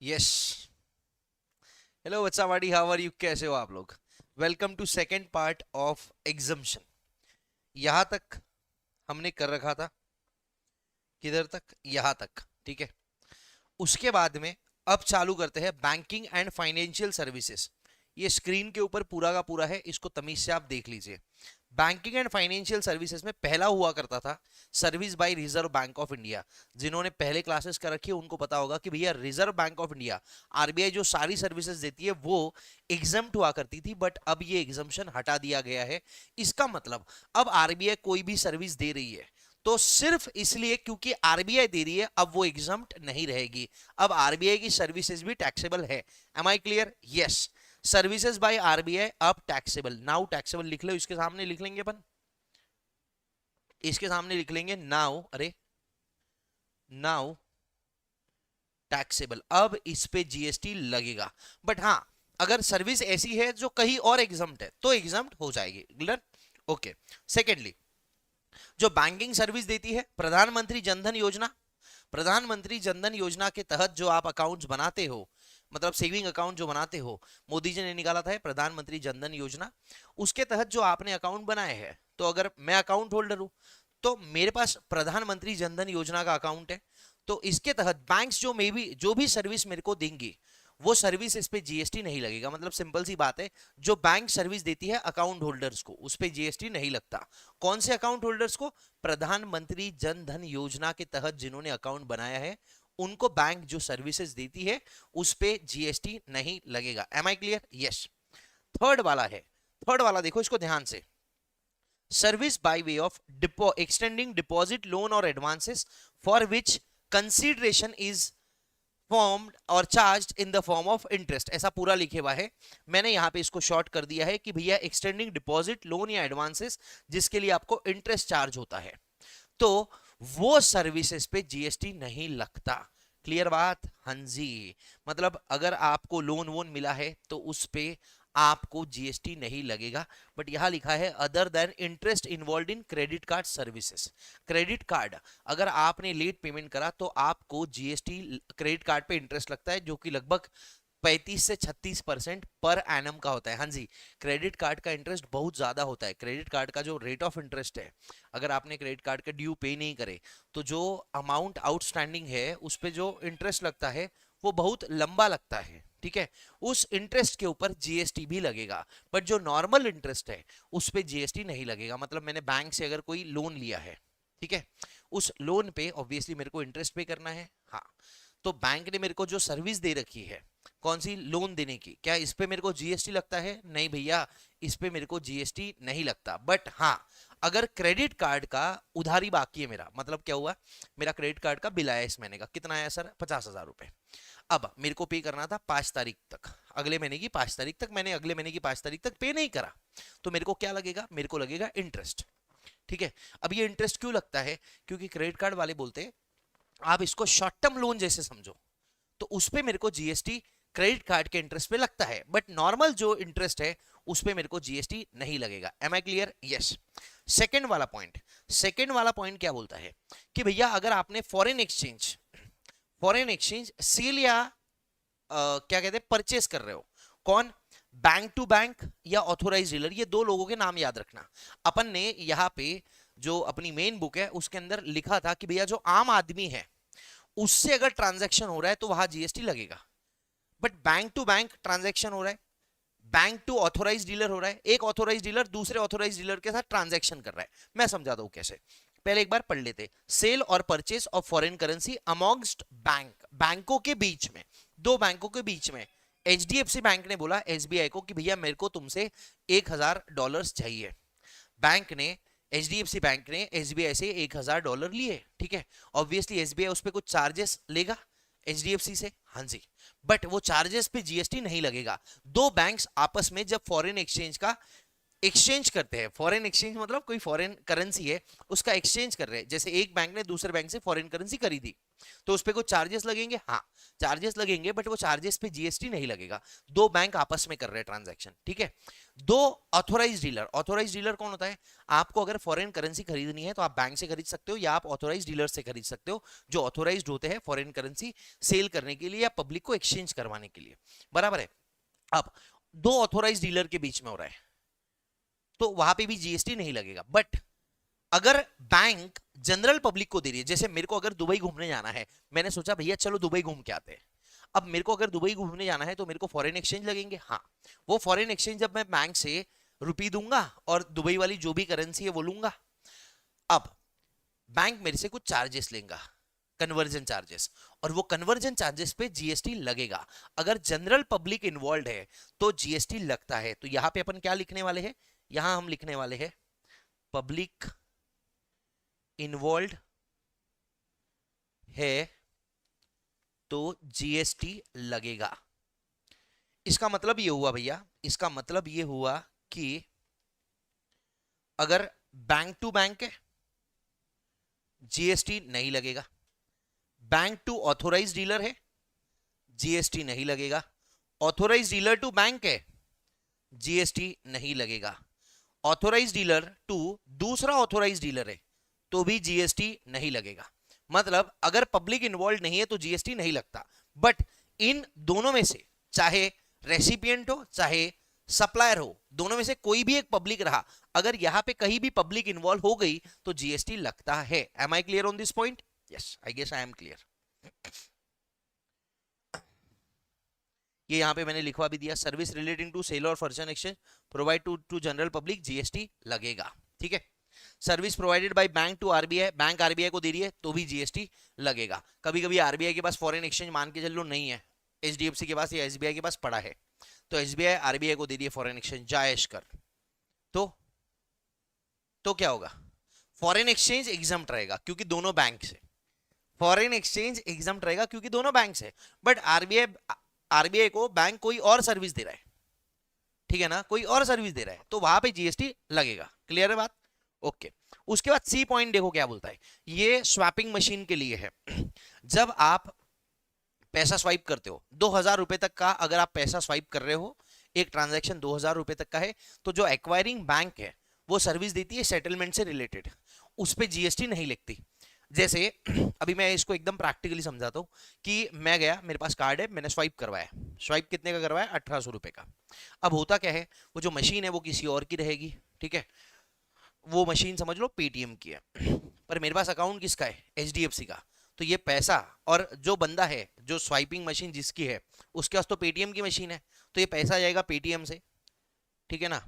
Yes. Hello बच्चा वाडी, how are you? कैसे हो आप लोग? Welcome to second part of exemption. यहां तक हमने कर रखा था। किधर तक? यहां तक। ठीक है। उसके बाद में अब चालू करते हैं बैंकिंग एंड फाइनेंशियल सर्विसेज। ये स्क्रीन के ऊपर पूरा का पूरा है, इसको तमीज से आप देख लीजिए। बैंकिंग एंड फाइनेंशियल सर्विसेज में पहला हुआ करता था service by reserve bank of India. जिन्होंने पहले क्लासेस कर रखी है उनको पता होगा कि भैया reserve bank of India, RBI, जो सारी सर्विसेज देती है वो एग्जम्प्ट हुआ करती थी, बट अब ये एग्जम्पशन हटा दिया गया है। इसका मतलब अब आरबीआई कोई भी सर्विस दे रही है तो सिर्फ इसलिए क्योंकि आरबीआई दे रही है, अब वो एग्जम्प्ट नहीं रहेगी। अब आरबीआई की सर्विसेज भी टैक्सेबल है। Am I clear? Yes. Services by RBI अब टैक्सेबल, नाउ टैक्सेबल लिख लो। इसके सामने लिख लेंगे अपन, इसके सामने लिख लेंगे नाउ। अरे नाउ टैक्सेबल, अब इस पे जीएसटी लगेगा। बट हाँ, अगर सर्विस ऐसी है जो कहीं और एग्जम्प्ट है तो एग्जम्प्ट हो जाएगी। क्लियर? ओके। सेकेंडली, जो बैंकिंग सर्विस देती है प्रधानमंत्री जनधन योजना। प्रधानमंत्री जनधन योजना के तहत जो आप अकाउंट्स बनाते हो, मतलब सेविंग अकाउंट जो बनाते हो, मोदी जी ने निकाला था प्रधानमंत्री जनधन योजना। उसके तहत जो आपने अकाउंट बनाए हैं, तो अगर मैं अकाउंट होल्डर हूं तो मेरे पास प्रधानमंत्री जनधन योजना का अकाउंट है। तो इसके तहत बैंक्स जो भी सर्विस मेरे को देंगी, वो सर्विस इस पे जीएसटी नहीं लगेगा। मतलब सिंपल सी बात है, जो बैंक सर्विस देती है अकाउंट होल्डर्स को, उस पे जीएसटी नहीं लगता। कौन से अकाउंट होल्डर्स को? प्रधानमंत्री जन धन योजना के तहत जिन्होंने अकाउंट बनाया है उनको बैंक जो सर्विसेज देती है उस पे जीएसटी नहीं लगेगा। Am I clear? Yes. Third वाला है, थर्ड वाला देखो इसको ध्यान से। Service by way of extending deposit, loan और advances for which consideration is formed और charge in the form of interest. ऐसा पूरा लिखे हुआ है, मैंने यहां पे इसको शॉर्ट कर दिया है कि भैया एक्सटेंडिंग डिपॉजिट, लोन या एडवांसेस जिसके लिए आपको इंटरेस्ट चार्ज होता है, तो वो सर्विसेज पे जीएसटी नहीं लगता। क्लियर बात? हाँ जी। मतलब अगर आपको लोन वोन मिला है तो उस पे आपको जीएसटी नहीं लगेगा। बट यहां लिखा है other than interest involve in credit card services. Credit card अगर आपने लेट पेमेंट करा तो आपको जीएसटी क्रेडिट कार्ड पे इंटरेस्ट लगता है, जो कि लगभग 35 से 36% पर एनम का होता है। हाँ जी, क्रेडिट कार्ड का इंटरेस्ट बहुत ज्यादा होता है। क्रेडिट कार्ड का जो रेट ऑफ इंटरेस्ट है, अगर आपने क्रेडिट कार्ड का ड्यू पे नहीं करे तो जो अमाउंट आउटस्टैंडिंग है उस पे जो इंटरेस्ट लगता है वो बहुत लंबा लगता है। ठीक है, उस इंटरेस्ट के ऊपर जीएसटी भी लगेगा। बट जो नॉर्मल इंटरेस्ट है उस पे जीएसटी नहीं लगेगा। मतलब मैंने बैंक से अगर कोई लोन लिया है, ठीक है, उस लोन पे ऑब्वियसली मेरे को इंटरेस्ट पे करना है। हाँ, तो बैंक ने मेरे को जो सर्विस दे रखी है, कौन सी? लोन देने की, क्या इस पे मेरे को जीएसटी लगता है? नहीं भैया, इस पे मेरे को जीएसटी नहीं लगता। बट हाँ, अगर क्रेडिट कार्ड का उधारी बाकी है मेरा, मतलब क्या हुआ, मेरा क्रेडिट कार्ड का बिल आया इस महीने का, कितना आया सर? 50,000 रुपए। अब मेरे को पे करना था 5 तारीख तक, अगले महीने की 5 तारीख तक। मैंने अगले महीने की 5 तारीख तक पे नहीं करा, तो मेरे को क्या लगेगा? मेरे को लगेगा इंटरेस्ट। ठीक है। अब ये इंटरेस्ट क्यों लगता है? क्योंकि क्रेडिट कार्ड वाले बोलते हैं आप इसको शॉर्ट टर्म लोन जैसे समझो, तो उस पे मेरे को जीएसटी क्रेडिट कार्ड के इंटरेस्ट पे लगता है, बट नॉर्मल जो इंटरेस्ट है उस पे मेरे को जीएसटी नहीं लगेगा। Am I clear? Yes. Second वाला पॉइंट, सेकेंड वाला पॉइंट क्या बोलता है कि भैया अगर आपने फॉरेन एक्सचेंज सेल या क्या कहते हैं परचेस कर रहे हो, कौन? बैंक टू बैंक या ऑथोराइज डीलर, ये दो लोगों के नाम याद रखना। अपन ने यहाँ पे जो अपनी मेन बुक है उसके अंदर लिखा था कि भैया जो आम आदमी है उससे अगर ट्रांजैक्शन हो रहा है तो वहां जीएसटी लगेगा। But bank to bank transaction हो रहा है, बैंक टू ऑथोराइज डीलर हो रहा है, एक ऑथोराइज डीलर दूसरे ऑथोराइज डीलर के साथ ट्रांजैक्शन कर रहा है। मैं समझाता हूं कैसे। पहले एक बार पढ़ लेते। सेल और purchase of foreign currency amongst bank, बैंकों के बीच में, दो बैंकों के बीच में। एचडीएफसी बैंक ने बोला एसबीआई को कि भैया मेरे को तुमसे $1,000 चाहिए। बैंक ने, एचडीएफसी बैंक ने एसबीआई से $1,000 लिए। ठीक है, ऑब्वियसली एसबीआई उस पर कुछ चार्जेस लेगा एचडीएफसी से। हाँ जी, बट वो चार्जेस पे जीएसटी नहीं लगेगा। दो बैंक्स आपस में जब फॉरेन एक्सचेंज का एक्सचेंज करते हैं, फॉरेन एक्सचेंज मतलब कोई फॉरेन करेंसी है उसका एक्सचेंज कर रहे हैं, जैसे एक बैंक ने दूसरे बैंक से फॉरेन करेंसी खरीदी, तो उस पे कुछ चार्जेस लगेंगे, हाँ चार्जेस लगेंगे, बट वो चार्जेस पे जीएसटी नहीं लगेगा। दो बैंक आपस में कर रहे हैं ट्रांजैक्शन, ठीक है। दो ऑथोराइज डीलर, ऑथोराइज डीलर कौन होता है? आपको अगर फॉरेन करेंसी खरीदनी है तो आप बैंक से खरीद सकते हो या आप ऑथोराइज डीलर से खरीद सकते हो, जो ऑथोराइज होते हैं फॉरेन करेंसी सेल करने के लिए या पब्लिक को एक्सचेंज करवाने के लिए, बराबर है। अब दो ऑथोराइज डीलर के बीच में हो रहा है तो वहां पे भी जीएसटी नहीं लगेगा। बट अगर बैंक जनरल पब्लिक को दे रही है, जैसे मेरे को अगर दुबई घूमने जाना है, मैंने सोचा भैया चलो दुबई घूम के आते हैं। अब मेरे को अगर दुबई घूमने जाना है तो मेरे को फॉरेन एक्सचेंज लगेंगे, हाँ। वो फॉरेन एक्सचेंज जब मैं बैंक से रुपी दूंगा और दुबई वाली जो भी करेंसी है वो लूंगा। अब बैंक मेरे से कुछ चार्जेस लेगा, कन्वर्जन चार्जेस, और वो कन्वर्जन चार्जेस पे जीएसटी लगेगा। अगर जनरल पब्लिक इन्वॉल्व है तो जीएसटी लगता है। तो यहां पे अपन क्या लिखने वाले हैं? यहां हम लिखने वाले हैं पब्लिक इन्वॉल्व है तो जीएसटी लगेगा। इसका मतलब ये हुआ भैया, इसका मतलब ये हुआ कि अगर बैंक टू बैंक है जीएसटी नहीं लगेगा, बैंक टू ऑथोराइज डीलर है जीएसटी नहीं लगेगा, ऑथोराइज डीलर टू बैंक है जीएसटी नहीं लगेगा, ऑथोराइज डीलर टू दूसरा ऑथोराइज डीलर है तो भी जीएसटी नहीं लगेगा। मतलब अगर पब्लिक इन्वॉल्व नहीं है तो जीएसटी नहीं लगता। बट इन दोनों में से चाहे रेसिपिएंट हो चाहे सप्लायर हो, दोनों में से कोई भी एक पब्लिक रहा, अगर यहां पे कहीं भी पब्लिक इन्वॉल्व हो गई तो जीएसटी लगता है। Am I clear on this point? Yes, I guess I am clear. ये यहां पे मैंने लिखवा भी दिया, सर्विस रिलेटिंग टू सेल और foreign exchange provide to general public GST लगेगा, ठीक है। Service provided by bank to RBI, bank RBI को दे रही है तो भी जीएसटी लगेगा। कभी कभी आरबीआई के पास फॉरेन एक्सचेंज मान के चलो नहीं है, एचडीएफसी के पास या एसबीआई के पास पड़ा है, तो एसबीआई आरबीआई को दे रही है फॉरेन एक्सचेंज, जायश कर, तो क्या होगा? फॉरेन एक्सचेंज एग्जम्प्ट रहेगा क्योंकि दोनों बैंक से, फॉरेन एक्सचेंज एग्जम्प्ट रहेगा क्योंकि दोनों बैंक से। बट आरबीआई को बैंक कोई और सर्विस दे रहा है, ठीक है ना, कोई और सर्विस दे रहा है, तो वहां पे जीएसटी लगेगा। क्लियर है बात? ओके। उसके बाद सी पॉइंट देखो क्या बोलता है, ये स्वैपिंग मशीन के लिए है। जब आप पैसा स्वाइप करते हो 2000 रुपए तक का, अगर आप पैसा स्वाइप कर रहे हो, एक ट्रांजैक्शन 2000 रुपए तक का है, तो जो एक्वायरिंग बैंक है वो सर्विस देती है सेटलमेंट से रिलेटेड, उस पर जीएसटी नहीं लगती। जैसे अभी मैं इसको एकदम प्रैक्टिकली समझाता हूँ कि मैं गया, मेरे पास कार्ड है, मैंने स्वाइप करवाया, स्वाइप कितने का करवाया? 1800 रुपए का। अब होता क्या है, वो जो मशीन है वो किसी और की रहेगी, ठीक है, वो मशीन समझ लो पेटीएम की है, पर मेरे पास अकाउंट किसका है? एचडीएफसी का। तो ये पैसा, और जो बंदा है जो स्वाइपिंग मशीन जिसकी है उसके पास तो पेटीएम की मशीन है, तो ये पैसा जाएगा पेटीएम से, ठीक है ना।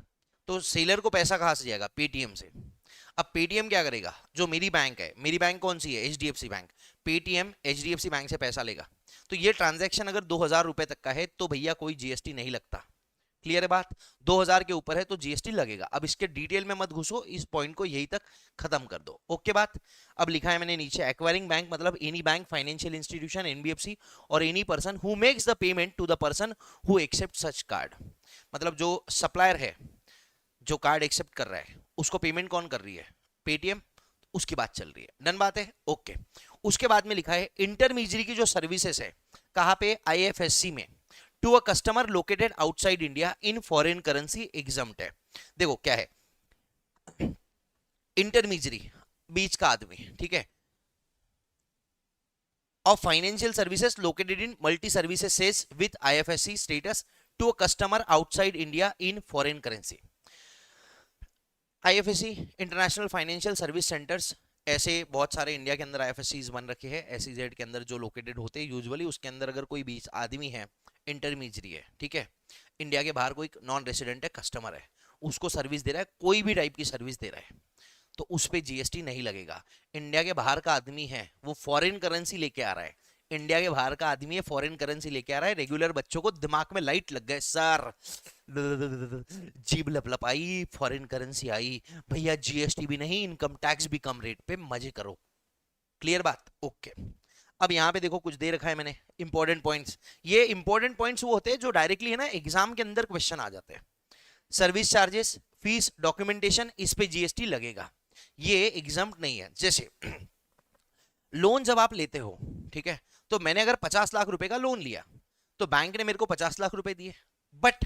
तो सेलर को पैसा कहाँ से जाएगा? पेटीएम से। अब पेटीएम क्या करेगा? जो मेरी बैंक है, मेरी बैंक कौन सी है? HDFC bank. Paytm HDFC bank से पैसा लेगा, तो ये ट्रांजैक्शन अगर 2000 रुपए तक का है तो भैया कोई जीएसटी नहीं लगता। क्लियर है बात? 2000 के ऊपर है तो जीएसटी लगेगा। अब इसके डिटेल में मत घुसो, इस पॉइंट को यही तक खत्म कर दो। ओके बात? अब लिखा है मैंने नीचे, एक्वायरिंग बैंक मतलब any bank, financial institution, NBFC और any person who makes the payment to the person who accept such card. मतलब जो सप्लायर है जो कार्ड एक्सेप्ट कर रहा है उसको पेमेंट कौन कर रही है? पेटीएम। उसकी बात चल रही है, डन बात है, ओके। उसके बाद में लिखा है इंटरमीडियरी की जो सर्विसेज है, कहां पे? आईएफएससी में, to a customer located outside India in foreign currency exempt है। देखो क्या है, इंटरमीडियरी बीच का आदमी, ठीक है, of financial services located in multi services with IFSC status to a customer outside India in foreign currency. IFSC international financial service centres, ऐसे बहुत सारे इंडिया के अंदर आईएफएससीज बन रखे हैं, एसईजेड के अंदर जो लोकेटेड होते हैं यूजुअली, उसके अंदर अगर कोई बीच आदमी है, इंटरमीडियरी है, ठीक है, इंडिया के बाहर कोई नॉन रेसिडेंट है, कस्टमर है, उसको सर्विस दे रहा है, कोई भी टाइप की सर्विस दे रहा है, तो उस पर जीएसटी नहीं लगेगा। इंडिया के बाहर का आदमी है, वो फॉरेन करेंसी लेके आ रहा है, इंडिया के बाहर का आदमी है, फॉरेन करेंसी लेके आ रहा है, रेगुलर बच्चों को दिमाग में लाइट लग गए, सर जीभ लपलपाई, फॉरेन करेंसी आई, भैया जीएसटी भी नहीं, इनकम टैक्स भी कम रेट पे, मजे करो। क्लियर बात? ओके। अब यहां पे देखो कुछ दे रखा है मैंने इंपॉर्टेंट पॉइंट्स। ये इंपॉर्टेंट पॉइंट्स वो होते हैं जो डायरेक्टली है ना एग्जाम के अंदर क्वेश्चन आ जाते हैं। सर्विस चार्जेस, फीस, डॉक्यूमेंटेशन, इस पे जीएसटी लगेगा, ये एग्जाम्प्ट नहीं है। जैसे लोन जब आप लेते हो, ठीक है, तो मैंने अगर 50 लाख रुपए का लोन लिया तो बैंक ने मेरे को 50 लाख रुपए दिए, बट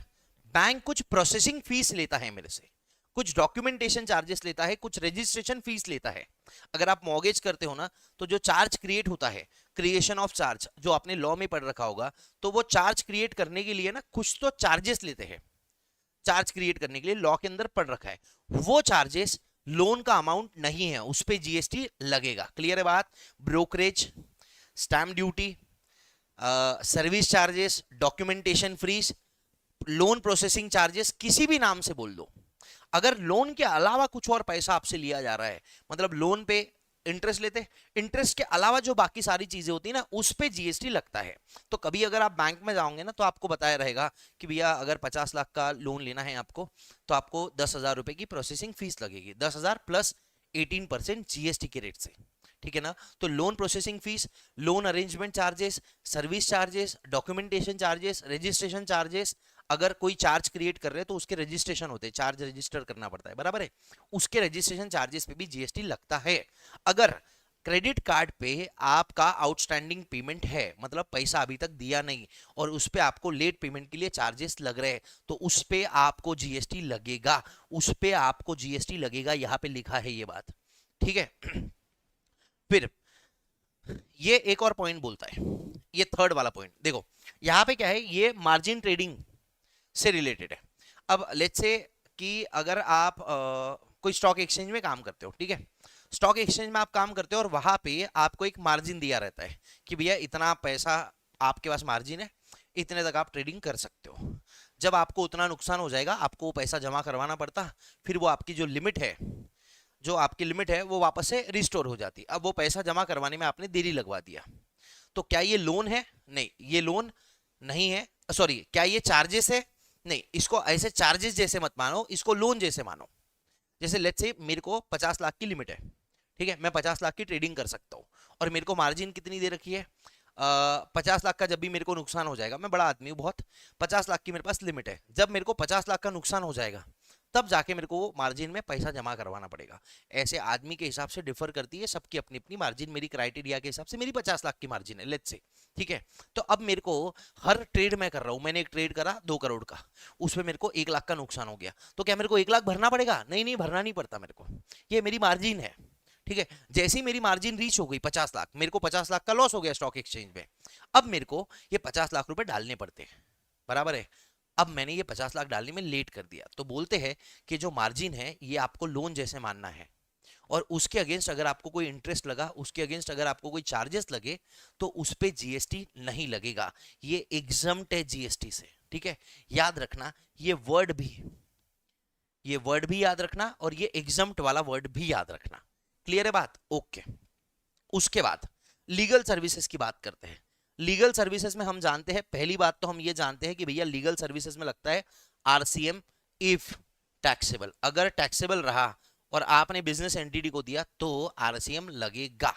बैंक कुछ प्रोसेसिंग फीस लेता है मेरे से, कुछ डॉक्यूमेंटेशन चार्जेस लेता है, कुछ रजिस्ट्रेशन फीस लेता है। अगर आप मॉर्गेज करते हो ना, तो जो चार्ज क्रिएट होता है, क्रिएशन ऑफ चार्ज, जो आपने लॉ में पढ़ रखा होगा, तो वो चार्ज क्रिएट करने के लिए ना कुछ तो चार्जेस लेते हैं, चार्ज क्रिएट करने के लिए लॉ के अंदर पढ़ रखा है। वो चार्जेस लोन का अमाउंट नहीं है, उस पे जीएसटी लगेगा। क्लियर है बात? Brokerage, stamp duty, service charges, documentation fees, loan processing charges, किसी भी नाम से बोल दो। अगर लोन के अलावा कुछ और पैसा आपसे लिया जा रहा है, मतलब लोन पे इंटरेस्ट लेते, इंटरेस्ट के अलावा जो बाकी सारी चीजें होती है ना, उस पे जीएसटी लगता है। तो कभी अगर आप बैंक में जाओगे ना, तो आपको बताया रहेगा कि भैया अगर 50 लाख का लोन लेना है आपको, तो आपको 10,000 रुपए की प्रोसेसिंग फीस लगेगी, 10,000 प्लस 18% जीएसटी के रेट से, ठीक है ना। तो loan processing fees, loan arrangement charges, service charges, documentation charges, registration charges, अगर कोई चार्ज क्रिएट कर रहे हैं तो उसके रजिस्ट्रेशन होते हैं, चार्ज रजिस्टर करना पड़ता है, बराबर है, उसके रजिस्ट्रेशन चार्जेस पे भी जीएसटी लगता है। अगर क्रेडिट कार्ड पे आपका आउटस्टैंडिंग पेमेंट है, मतलब पैसा अभी तक दिया नहीं और उस पे आपको लेट पेमेंट के लिए चार्जेस लग रहे हैं, तो उस पे आपको जीएसटी लगेगा, उस पे आपको जीएसटी लगेगा, यहां पे लिखा है ये बात, ठीक है। फिर ये एक और पॉइंट बोलता है, ये थर्ड वाला पॉइंट देखो, यहां पे क्या है, ये मार्जिन ट्रेडिंग से रिलेटेड है। अब लेट्स से कि अगर आप कोई स्टॉक एक्सचेंज में काम करते हो, ठीक है, स्टॉक एक्सचेंज में आप काम करते हो और वहां पे आपको एक मार्जिन दिया रहता है कि भैया इतना पैसा आपके पास मार्जिन है, इतने तक आप ट्रेडिंग कर सकते हो। जब आपको उतना नुकसान हो जाएगा, आपको वो पैसा जमा करवाना पड़ता, फिर वो आपकी जो लिमिट है, जो आपकी लिमिट है वो वापस से रिस्टोर हो जाती। अब वो पैसा जमा करवाने में आपने देरी लगवा दिया, तो क्या ये लोन है? नहीं, ये लोन नहीं है। सॉरी, क्या ये चार्जेस है? नहीं, इसको ऐसे चार्जेस जैसे मत मानो, इसको लोन जैसे मानो। जैसे लेट्स से मेरे को 50 लाख की लिमिट है, ठीक है, मैं 50 लाख की ट्रेडिंग कर सकता हूँ, और मेरे को मार्जिन कितनी दे रखी है, 50 लाख का जब भी मेरे को नुकसान हो जाएगा, मैं बड़ा आदमी हूँ बहुत, 50 लाख की मेरे पास लिमिट है, जब मेरे को 50 लाख का नुकसान हो जाएगा तब जाके मेरे को वो मार्जिन में पैसा जमा करवाना पड़ेगा। ऐसे आदमी के हिसाब से डिफर करती है, सबकी अपनी अपनी मार्जिन, मेरी क्राइटेरिया के हिसाब से मेरी 50 लाख की मार्जिन है लेट्स से, ठीक है। तो अब मेरे को हर ट्रेड मैं कर रहा हूं, मैंने एक ट्रेड करा 2 करोड़ का, उसमें मेरे को 1 लाख का नुकसान हो गया, तो क्या मेरे को 1 लाख भरना पड़ेगा? नहीं नहीं, भरना नहीं पड़ता मेरे को, ये मेरी मार्जिन है, ठीक है। जैसे ही मेरी मार्जिन रीच हो गई 50 लाख, मेरे को 50 लाख का लॉस हो गया स्टॉक एक्सचेंज में, अब मेरे को ये 50 लाख रुपए डालने पड़ते हैं, बराबर है। अब मैंने ये 50 लाख डालने में लेट कर दिया, तो बोलते हैं कि जो मार्जिन है ये आपको लोन जैसे मानना है, और उसके अगेंस्ट अगर आपको कोई इंटरेस्ट लगा, उसके अगेंस्ट अगर आपको कोई चार्जेस लगे, तो उस पे जीएसटी नहीं लगेगा, ये एग्जम्प्ट है जीएसटी से, ठीक है। याद रखना ये वर्ड भी, ये वर्ड भी याद रखना, और ये एग्जम्प्ट वाला वर्ड भी याद रखना। क्लियर है बात? ओके। उसके बाद लीगल सर्विसेज की बात करते हैं। लीगल सर्विसेज में हम जानते हैं, पहली बात तो हम ये जानते हैं कि भैया लीगल सर्विसेज में लगता है आरसीएम इफ टैक्सेबल, अगर टैक्सेबल रहा और आपने बिजनेस एंटिटी को दिया तो आरसीएम लगेगा।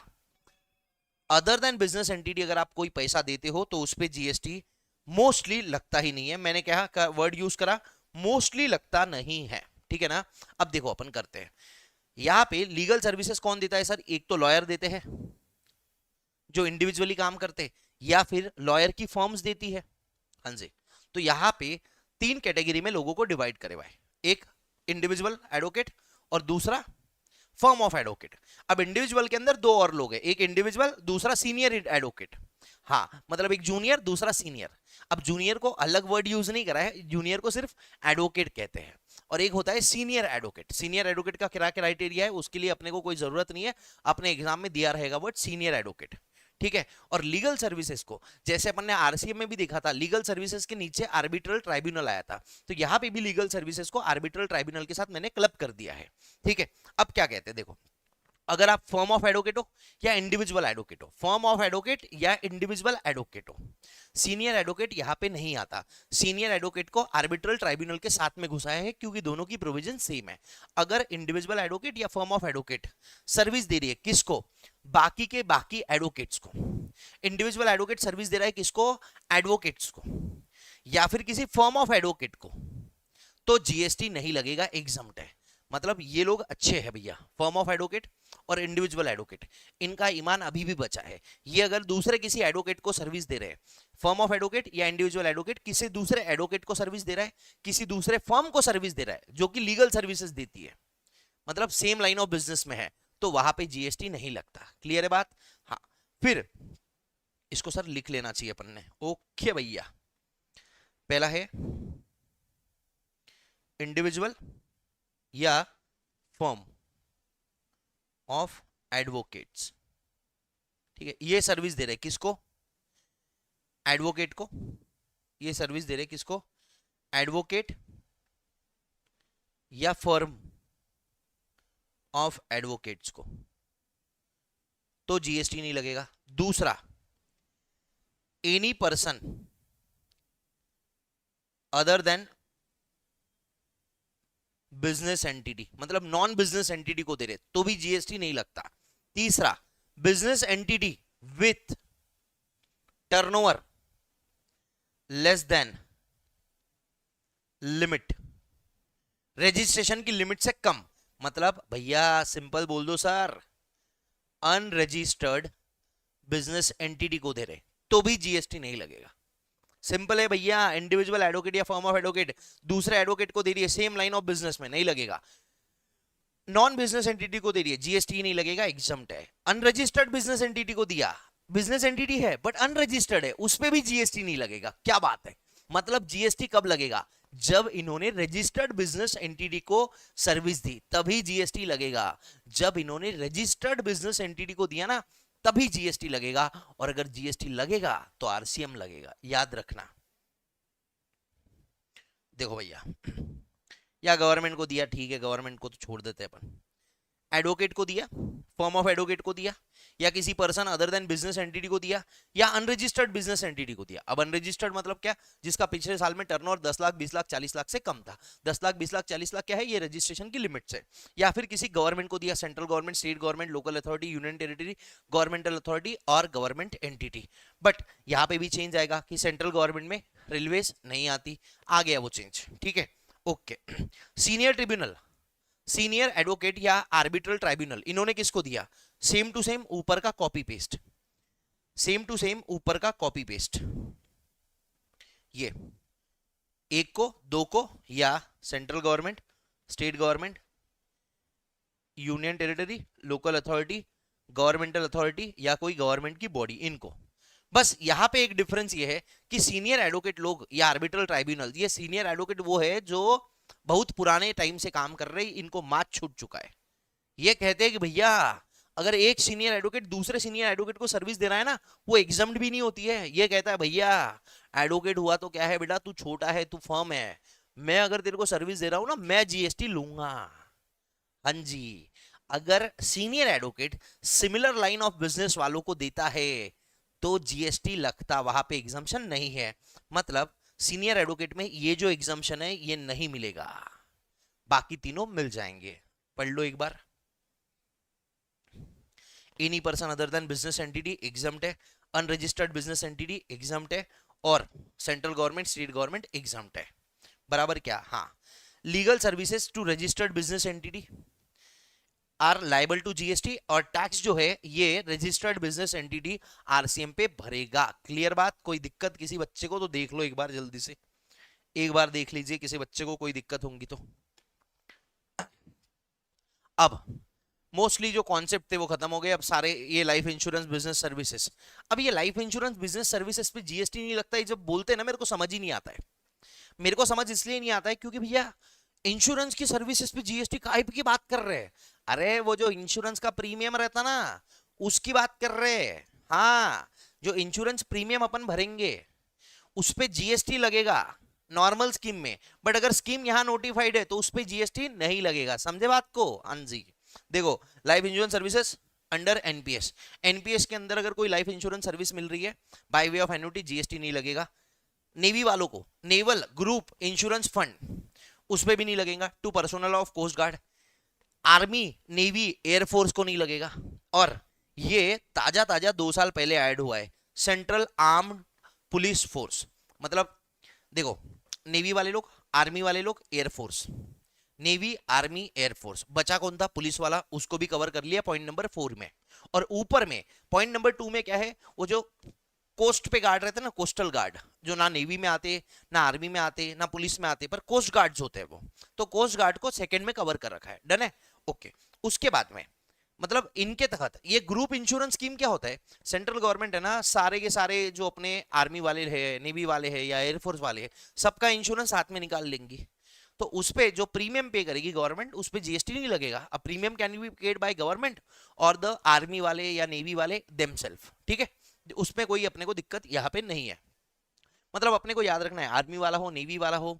अदर देन बिजनेस एंटिटी अगर आप कोई पैसा देते हो तो उस पर जीएसटी मोस्टली लगता ही नहीं है। मैंने क्या वर्ड यूज करा? मोस्टली लगता नहीं है, ठीक है ना। अब देखो अपन करते हैं, यहां पे लीगल सर्विसेज कौन देता है सर? एक तो लॉयर देते हैं जो इंडिविजुअली काम करते, या फिर लॉयर की फर्म्स देती है, हाँ जी। तो यहां पे 3 कैटेगरी में लोगों को डिवाइड करे हुआ है, एक इंडिविजुअल एडवोकेट और दूसरा फर्म ऑफ एडवोकेट। अब इंडिविजुअल के अंदर 2 और लोग हैं, एक इंडिविजुअल, दूसरा सीनियर एडवोकेट। हाँ, मतलब एक जूनियर दूसरा सीनियर। अब जूनियर को अलग वर्ड यूज नहीं करा है, जूनियर को सिर्फ एडवोकेट कहते हैं, और एक होता है सीनियर एडवोकेट। सीनियर एडवोकेट का क्या क्राइटेरिया है उसके लिए अपने को कोई जरूरत नहीं है, अपने एग्जाम में दिया रहेगा वर्ड सीनियर एडवोकेट, ठीक है। और लीगल सर्विसेज को जैसे अपन ने आरसीएम में भी देखा था, लीगल सर्विसेज के नीचे आर्बिट्रल ट्राइब्यूनल आया था, तो यहां पे भी लीगल सर्विसेज को आर्बिट्रल ट्राइब्यूनल के साथ मैंने क्लब कर दिया है, ठीक है। अब क्या कहते हैं देखो, अगर आप फर्म ऑफ एडवोकेट हो या इंडिविजुअल एडवोकेट हो, फर्म ऑफ एडवोकेट या इंडिविजुअल एडवोकेट हो, सीनियर एडवोकेट यहां पे नहीं आता। सीनियर एडवोकेट को आर्बिट्रल ट्राइब्यूनल के साथ में घुसाया है क्योंकि दोनों की प्रोविजन सेम है। अगर इंडिविजुअल एडवोकेट या फर्म ऑफ एडवोकेट सर्विस दे रही है किसको? बाकी के बाकी एडवोकेट्स को। इंडिविजुअल एडवोकेट सर्विस दे रहा है किसको? एडवोकेट्स को, या फिर किसी फर्म ऑफ एडवोकेट को, तो जीएसटी नहीं लगेगा, एग्जम्प्ट है। मतलब ये लोग अच्छे हैं भैया, फर्म ऑफ एडवोकेट और इंडिविजुअल एडवोकेट, इनका ईमान अभी भी बचा है। ये अगर दूसरे किसी एडवोकेट को सर्विस दे रहे हैं, फर्म ऑफ एडवोकेट या इंडिविजुअल एडवोकेट किसी दूसरे एडवोकेट को सर्विस दे रहा है, किसी दूसरे फर्म को सर्विस दे रहा है जो कि लीगल सर्विसेज देती है, मतलब सेम लाइन ऑफ बिजनेस में है, तो वहां पे जीएसटी नहीं लगता। क्लियर है बात? हाँ। फिर इसको सर लिख लेना चाहिए अपन ने। ओके भैया, पहला है इंडिविजुअल या फर्म ऑफ एडवोकेट्स। ठीक है, ये सर्विस दे रहे किसको? एडवोकेट को। ये सर्विस दे रहे किसको? एडवोकेट या फर्म ऑफ एडवोकेट्स को, तो जीएसटी नहीं लगेगा। दूसरा, any person other than business entity, मतलब नॉन बिजनेस एंटिटी को दे रहे तो भी जीएसटी नहीं लगता। तीसरा, business entity with turnover less than limit, registration की लिमिट से कम, मतलब भैया सिंपल बोल दो सर, अनरजिस्टर्ड बिजनेस एंटिटी को दे रहे तो भी जीएसटी नहीं लगेगा। सिंपल है भैया, इंडिविजुअल एडवोकेट या फर्म ऑफ एडवोकेट दूसरे एडवोकेट को दे रही है सेम लाइन ऑफ बिजनेस में, नहीं लगेगा। नॉन बिजनेस एंटिटी को दे रही है, जीएसटी नहीं लगेगा, एग्जम्प्ट है। अनरजिस्टर्ड बिजनेस एंटिटी को दिया, बिजनेस एंटिटी है बट अनरजिस्टर्ड है, उस पर भी जीएसटी नहीं लगेगा। क्या बात है? मतलब जीएसटी कब लगेगा? जब इन्होंने रजिस्टर्ड बिजनेस एंटिटी को सर्विस दी तभी जीएसटी लगेगा। जब इन्होंने रजिस्टर्ड बिजनेस एंटिटी को दिया ना, तभी जीएसटी लगेगा। और अगर जीएसटी लगेगा तो आरसीएम लगेगा, याद रखना। देखो भैया, या गवर्नमेंट को दिया, ठीक है, गवर्नमेंट को तो छोड़ देते हैं अपन। एडवोकेट को दिया, फर्म ऑफ एडवोकेट को दिया, या किसी person other than business entity को दिया, या अनरजिस्टर्ड बिजनेस एंटिटी को दिया। अब अनरजिस्टर्ड मतलब क्या? जिसका पिछले साल में टर्नओवर 10 लाख 20 लाख 40 लाख से कम था। 10 लाख 20 लाख 40 लाख क्या है? ये रजिस्ट्रेशन की लिमिट से। या फिर किसी गवर्नमेंट को दिया, central government, state government, local authority, union territory, governmental authority और गवर्नमेंट एंटिटी। बट यहाँ पे भी चेंज आएगा कि सेंट्रल गवर्नमेंट में रेलवेज नहीं आती, आ गया वो चेंज। ठीक है, okay. Senior tribunal, senior advocate या आर्बिट्रल ट्राइब्यूनल, इन्होंने किसको दिया? सेम टू सेम ऊपर का copy paste, same to same ऊपर का कॉपी पेस्ट। ये एक को, दो को, या central government, state government, union territory, local authority, governmental authority या कोई गवर्नमेंट की बॉडी, इनको। बस यहां पे एक डिफरेंस ये है कि सीनियर एडवोकेट लोग या आर्बिट्रल ट्राइब्यूनल, ये सीनियर एडवोकेट वो है जो बहुत पुराने टाइम से काम कर रहे, इनको मार्च छूट चुका है। ये कहते हैं कि भैया अगर एक सीनियर एडवोकेट दूसरे सीनियर एडवोकेट को सर्विस दे रहा है ना, वो एग्जम्प्ट भी नहीं होती है। ये कहता है भैया एडवोकेट हुआ तो क्या है बेटा, तू छोटा है, तू फर्म है, मैं अगर तेरे को सर्विस दे रहा हूं ना, मैं जीएसटी लूंगा। हाँ जी, अगर senior advocate similar line of business वालों को देता है तो जीएसटी लगता, वहां पे एग्जम्पशन नहीं है। मतलब सीनियर एडवोकेट में ये जो एग्जम्पशन है ये नहीं मिलेगा, बाकी तीनों मिल जाएंगे। पढ़ लो एक बार। Any person other than business entity exempt है, अनरजिस्टर्ड बिजनेस एंटिटी एग्जम्प्ट है, और central government, state government exempt है। बराबर क्या? हाँ। Legal services to registered business entity are liable to GST, और टैक्स जो है ये रजिस्टर्ड बिजनेस एंटिटी आरसीएम पे भरेगा। क्लियर बात? कोई दिक्कत किसी बच्चे को तो देख लो एक बार, जल्दी से एक बार देख लीजिए, किसी बच्चे को कोई दिक्कत होंगी तो। अब मोस्टली जो कॉन्सेप्ट थे वो खत्म हो गए। अब सारे ये लाइफ इंश्योरेंस बिजनेस सर्विसेज, अब ये लाइफ इंश्योरेंस बिजनेस सर्विसेज पे जीएसटी नहीं लगता है, जब बोलते हैं ना मेरे को समझ ही नहीं आता है। मेरे को समझ इसलिए नहीं आता है क्योंकि भैया इंश्योरेंस की सर्विसेज पे जीएसटी काइप की बात कर रहे हैं। अरे वो जो इंश्योरेंस का प्रीमियम रहता ना, उसकी बात कर रहे हैं। हाँ, जो इंश्योरेंस प्रीमियम अपन भरेंगे उस पे जीएसटी लगेगा नॉर्मल स्कीम में, बट अगर स्कीम यहां नोटिफाइड है तो उस पे जीएसटी नहीं लगेगा। समझे बात को? हाँ जी। देखो, life insurance services under NPS, NPS के अंदर अगर कोई लाइफ इंश्योरेंस सर्विस मिल रही है bye way of annuity, GST नहीं लगेगा। नेवी वालों को नेवल ग्रुप इंश्योरेंस फंड, उस पे भी नहीं लगेगा। To personnel of coast guard, army, navy, air force को नहीं लगेगा। और ये ताजा ताजा 2 साल पहले ऐड हुआ है, सेंट्रल आर्म्ड पुलिस फोर्स। मतलब देखो, नेवी वाले लोग, आर्मी वाले लोग, एयरफोर्स, नेवी, आर्मी, एयरफोर्स। बचा कौन था? पुलिस वाला, उसको भी कवर कर लिया पॉइंट नंबर 4 में। और ऊपर में पॉइंट नंबर 2 में क्या है? वो जो कोस्ट पे गार्ड रहते हैं ना, कोस्टल गार्ड, जो ना नेवी में आते, ना आर्मी में आते, ना पुलिस में आते, पर कोस्ट गार्ड्स होते हैं वो, तो कोस्ट गार्ड को सेकंड में कवर कर रखा है। डन है? ओके। उसके बाद में मतलब इनके तहत ये ग्रुप इंश्योरेंस स्कीम क्या होता है? सेंट्रल गवर्नमेंट है ना, सारे के सारे जो अपने आर्मी वाले हैं, नेवी वाले हैं या एयरफोर्स वाले हैं, सबका इंश्योरेंस साथ में निकाल लेंगी। तो उस पे जो प्रीमियम पे करेगी गवर्नमेंट, उस पे जीएसटी नहीं लगेगा। अब premium can be paid by government और द आर्मी वाले या नेवी वाले देमसेल्फ। ठीक है, उसमें कोई अपने को दिक्कत यहाँ पे नहीं है। मतलब अपने को याद रखना है, आर्मी वाला हो, नेवी वाला हो,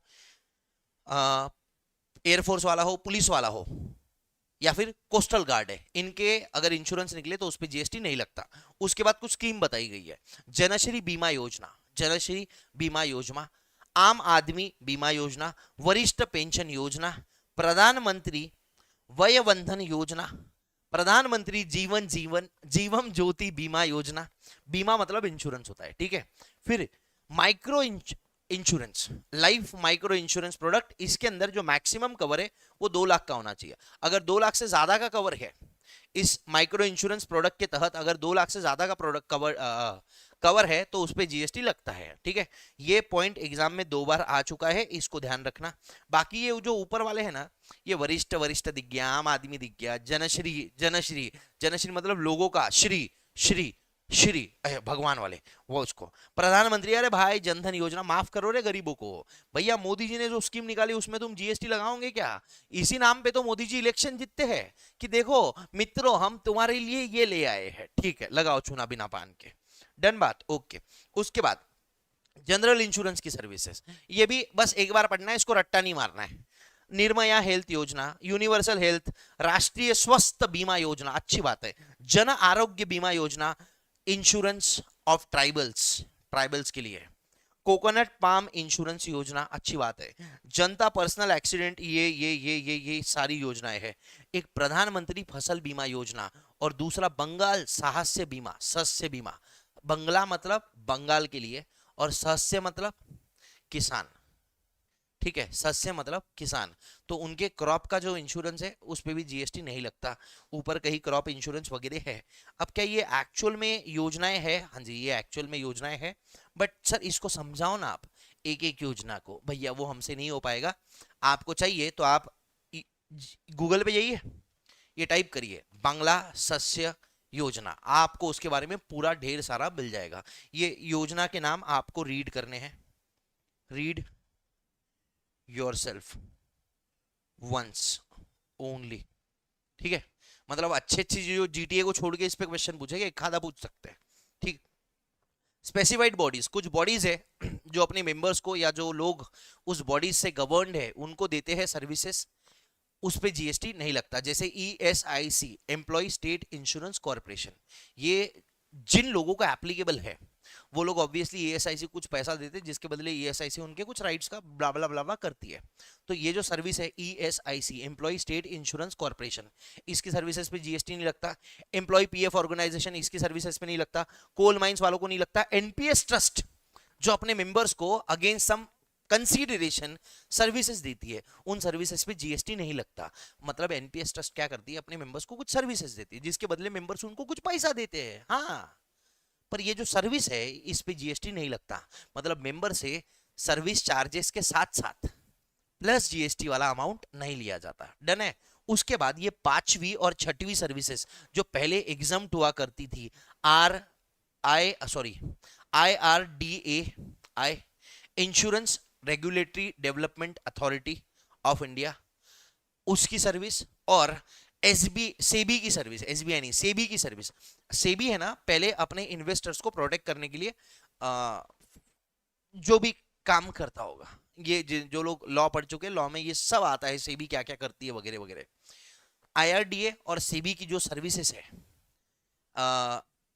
एयरफोर्स वाला हो, पुलिस वाला हो, या फिर कोस्टल गार्ड है, इनके अगर इंश्योरेंस निकले तो उस पर जीएसटी नहीं लगता। उसके बाद कुछ स्कीम बताई गई है। जनश्री बीमा योजना, जनश्री बीमा योजना, आम आदमी बीमा योजना, वरिष्ठ पेंशन योजना, प्रधानमंत्री वय वंधन योजना, प्रधानमंत्री जीवन ज्योति बीमा योजना। बीमा मतलब इंश्योरेंस होता है, ठीक है। फिर micro insurance, life micro insurance product, इसके अंदर जो मैक्सिमम कवर है वो 2 लाख का होना चाहिए। अगर 2 लाख से ज्यादा का कवर है इस माइक्रो इंश्योरेंस प्रोडक्ट के तहत, अगर 2 लाख से ज्यादा का प्रोडक्ट कवर है तो उस पर जीएसटी लगता है। ठीक है, ये पॉइंट एग्जाम में 2 बार आ चुका है, इसको ध्यान रखना। बाकी ये जो ऊपर वाले हैं ना, ये वरिष्ठ वरिष्ठ दिख गया, आम आदमी दिख गया, जनश्री जनश्री जनश्री मतलब लोगों का श्री, श्री श्री भगवान वाले, वो उसको। प्रधानमंत्री, अरे भाई जनधन योजना, माफ करो रे गरीबों को। भैया मोदी जी ने जो स्कीम निकाली उसमें तुम जीएसटी लगाओगे क्या? इसी नाम पे तो मोदी जी इलेक्शन जीतते हैं कि देखो मित्रों हम तुम्हारे लिए ये ले आए हैं। ठीक है, लगाओ चूना बिना पान के। डन बात, ओके। उसके बाद जनरल इंश्योरेंस की सर्विसेज, ये भी बस एक बार पढ़ना है, इसको रट्टा नहीं मारना है। निर्मया हेल्थ योजना, यूनिवर्सल हेल्थ, राष्ट्रीय स्वास्थ्य बीमा योजना, अच्छी बात है। जन आरोग्य बीमा योजना, इंश्योरेंस ऑफ ट्राइबल्स, ट्राइबल्स के लिए। कोकोनट पाम इंश्योरेंस योजना, अच्छी बात है। जनता पर्सनल एक्सीडेंट, ये सारी योजनाएं हैं। एक प्रधानमंत्री फसल बीमा योजना, और दूसरा बंगाल साहस्य बीमा, सस्य बीमा। बंगला मतलब बंगाल के लिए, और सस्य मतलब किसान। ठीक है, सस्य मतलब किसान, तो उनके क्रॉप का जो इंश्योरेंस है उस पे भी जीएसटी नहीं लगता। ऊपर कहीं क्रॉप इंश्योरेंस वगैरह है। अब क्या ये एक्चुअल में योजनाएं है? हाँ जी, ये एक्चुअल में योजनाएं है, बट सर इसको समझाओ ना आप एक एक योजना को। भैया वो हमसे नहीं हो पाएगा, आपको चाहिए तो आप गूगल पे जाइए, ये टाइप करिए बांग्ला सस्य योजना, आपको उसके बारे में पूरा ढेर सारा मिल जाएगा। ये योजना के नाम आपको रीड करने हैं, रीड योरसेल्फ वंस ओनली। ठीक है, मतलब अच्छी अच्छी जो जीटीए को छोड़ के इस पे क्वेश्चन पूछेगा, एक आधा पूछ सकते हैं। ठीक। स्पेसिफाइड बॉडीज, कुछ बॉडीज है जो अपने मेंबर्स को या जो लोग उस बॉडीज से गवर्नड है उनको देते हैं सर्विसेज, उस पे जीएसटी नहीं लगता। जैसे ESIC, employee state insurance corporation, ये जिन लोगों का एप्लीकेबल है वो लोग ऑब्वियसली ईएसआईसी कुछ पैसा देते हैं, जिसके बदले ईएसआईसी उनके कुछ राइट्स का ब्ला ब्ला ब्ला ब्ला करती है। तो ये जो सर्विस है ESIC, employee state insurance corporation, इसकी सर्विसेज पे जीएसटी नहीं लगता। एम्प्लॉय पीएफ ऑर्गेनाइजेशन, इसकी सर्विसेज पे नहीं लगता। कोल माइंस वालों को नहीं लगता। एनपीएस ट्रस्ट जो अपने मेंबर्स को अगेंस्ट सम कंसीडरेशन सर्विसेज देती है, उन सर्विसेज पे जीएसटी नहीं लगता। मतलब एनपीएस ट्रस्ट क्या करती है, अपने मेंबर्स को कुछ सर्विसेज देती है, जिसके बदले मेंबर्स उनको कुछ पैसा देते हैं। हाँ, पर ये जो सर्विस है इस पे जीएसटी नहीं लगता। मतलब मेंबर से सर्विस चार्जेस के साथ साथ प्लस जीएसटी वाला अमाउंट नहीं लिया जाता। डन है। उसके बाद ये 5वीं और 6वीं सर्विसेज जो पहले एग्जम्प्ट हुआ करती थी, IRDAI, insurance regulatory development authority of India, उसकी सर्विस, और सेबी की सर्विस, एसबीआई नहीं, सेबी की सर्विस। सेबी है ना, पहले अपने इन्वेस्टर्स को प्रोटेक्ट करने के लिए जो भी काम करता होगा, ये जो लोग लॉ पढ़ चुके हैं, लॉ में ये सब आता है, सेबी क्या क्या करती है वगैरह वगैरह। आईआरडीए और सेबी की जो सर्विसेज है,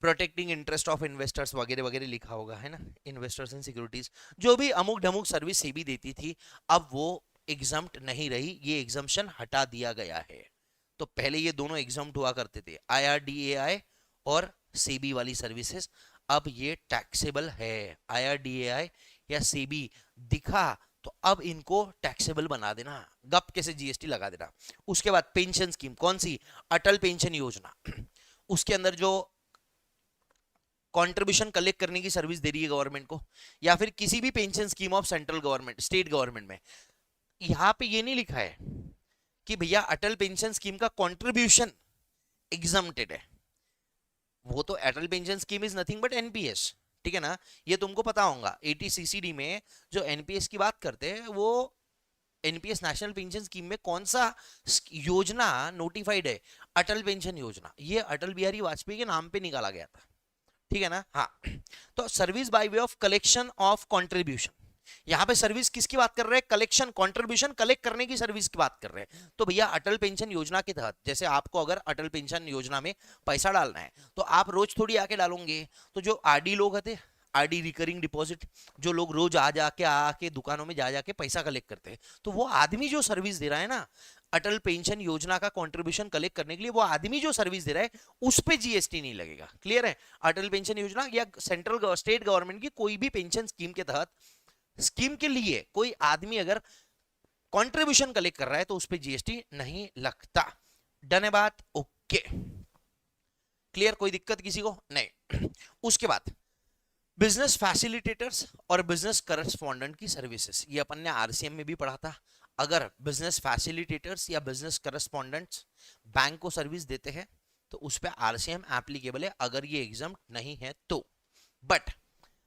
प्रोटेक्टिंग इंटरेस्ट ऑफ इन्वेस्टर्स वगैरह वगैरह लिखा होगा, है ना, इन्वेस्टर्स एंड सिक्योरिटीज, जो भी अमुक ढमुक सर्विस सेबी देती थी, अब वो एग्जम्प्ट नहीं रही, ये एग्जम्पशन हटा दिया गया है। तो पहले ये दोनों एग्जम्प्ट हुआ करते थे, IRDAI और सेबी वाली सर्विसेज, अब ये टैक्सेबल है। IRDAI या सेबी दिखा तो अब इनको टैक्सेबल बना देना, गप कैसे जीएसटी लगा देना। उसके बाद पेंशन स्कीम, कौन सी, अटल पेंशन योजना, उसके अंदर जो कंट्रीब्यूशन कलेक्ट करने की सर्विस दे रही है गवर्नमेंट को, या फिर किसी भी pension scheme of central government, state government में, यहां पे ये नहीं लिखा है कि भैया अटल पेंशन स्कीम का कंट्रीब्यूशन एग्जम्प्टेड है। वो तो Atal pension scheme is nothing but NPS, ठीक है ना, ये तुमको पता होगा। 80 CCD में जो एनपीएस की बात करते हैं, वो एनपीएस नेशनल पेंशन स्कीम में कौन सा योजना नोटिफाइड है, अटल पेंशन योजना। ये अटल बिहारी वाजपेयी के नाम पे निकाला गया था, ठीक है ना। हाँ, तो service by way of collection of contribution, यहां पे सर्विस किसकी बात कर रहे हैं, कलेक्शन, कंट्रीब्यूशन कलेक्ट करने की सर्विस की बात कर रहे हैं। तो भैया अटल पेंशन योजना के तहत, जैसे आपको अगर अटल पेंशन योजना में पैसा डालना है तो आप रोज थोड़ी आके डालोगे। तो जो आरडी लोग होते, आरडी रिकरिंग डिपॉजिट, जो लोग रोज आ जाके आके दुकानों में जा जाके पैसा कलेक्ट करते हैं, तो वो आदमी जो सर्विस दे रहा है ना अटल पेंशन योजना का कंट्रीब्यूशन कलेक्ट करने के लिए, वो आदमी जो सर्विस दे रहा है उस पे जीएसटी नहीं लगेगा। क्लियर है। अटल पेंशन योजना या सेंट्रल स्टेट गवर्नमेंट की कोई भी पेंशन स्कीम के तहत, स्कीम के लिए कोई आदमी अगर कंट्रीब्यूशन कलेक्ट कर रहा है तो उस पे जीएसटी नहीं लगता। डन है बात, ओके, क्लियर, कोई दिक्कत किसी को नहीं। उसके बाद बिजनेस फैसिलिटेटर्स और बिजनेस करस्पॉन्डेंट की सर्विसेज, ये अपन ने आरसीएम में भी पढ़ा था। अगर बिजनेस फैसिलिटेटर्स या बिजनेस करस्पॉन्डेंट्स बैंक को सर्विस देते हैं तो उस पर आरसीएम एप्लीकेबल है, अगर ये एग्जाम नहीं है तो। बट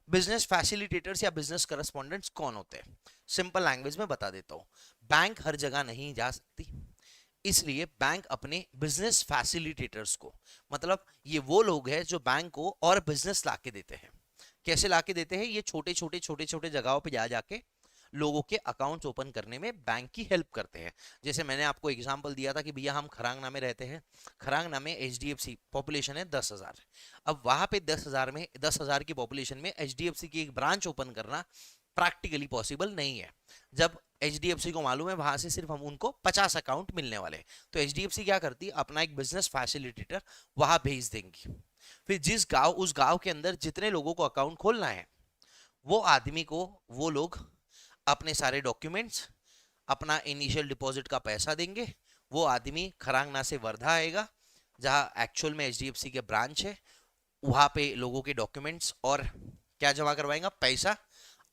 बिजनेस फैसिलिटेटर्स या बिजनेस करस्पॉन्डेंट्स कौन होते हैं, सिंपल लैंग्वेज में बता देता हूं। बैंक हर जगह नहीं जा सकती, इसलिए बैंक अपने बिजनेस फैसिलिटेटर्स को, मतलब ये वो लोग हैं जो बैंक को और बिजनेस लाके देते हैं। कैसे लाके देते हैं, ये छोटे छोटे जगहों पे जा जाके लोगों के अकाउंट्स ओपन करने में बैंक की हेल्प करते हैं। जैसे मैंने आपको एग्जांपल दिया था कि भैया हम खरांगना में रहते हैं, खरांगना में एचडीएफसी पॉपुलेशन है 10,000। अब वहां पे 10,000 की पॉपुलेशन में एचडीएफसी की एक ब्रांच ओपन करना प्रैक्टिकली पॉसिबल नहीं है। जब एचडीएफसी को मालूम है वहां से सिर्फ हम उनको 50 अकाउंट मिलने वाले, तो एचडीएफसी क्या करती है, अपना एक बिजनेस फैसिलिटेटर वहां भेज देंगी। फिर जिस गांव, उस गांव के अंदर जितने लोगों को अकाउंट खोलना है, वो आदमी को वो लोग अपने सारे डॉक्यूमेंट्स, अपना इनिशियल डिपॉजिट का पैसा देंगे। वो आदमी खरांगना से वर्धा आएगा, जहां एक्चुअल में एचडीएफसी के ब्रांच है, वहां पे लोगों के डॉक्यूमेंट्स और क्या जमा करवाएगा, पैसा।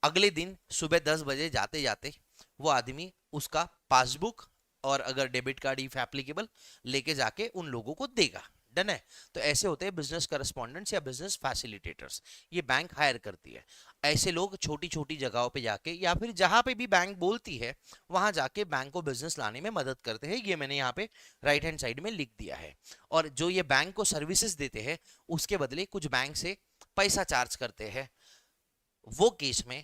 अगले दिन सुबह 10 बजे जाते जाते वो आदमी उसका पासबुक और अगर डेबिट कार्ड इफ एप्लीकेबल लेके जाके उन लोगों को देगा। डन है। तो ऐसे होते हैं बिजनेस करस्पॉन्डेंट्स या बिजनेस फैसिलिटेटर्स, ये बैंक हायर करती है। ऐसे लोग छोटी छोटी जगहों पे जाके या फिर जहां पे भी बैंक बोलती है वहां जाके बैंक को बिजनेस लाने में मदद करते हैं। ये मैंने यहाँ पे राइट हैंड साइड में लिख दिया है। और जो ये बैंक को सर्विसेज देते हैं उसके बदले कुछ बैंक से पैसा चार्ज करते हैं। वो केस में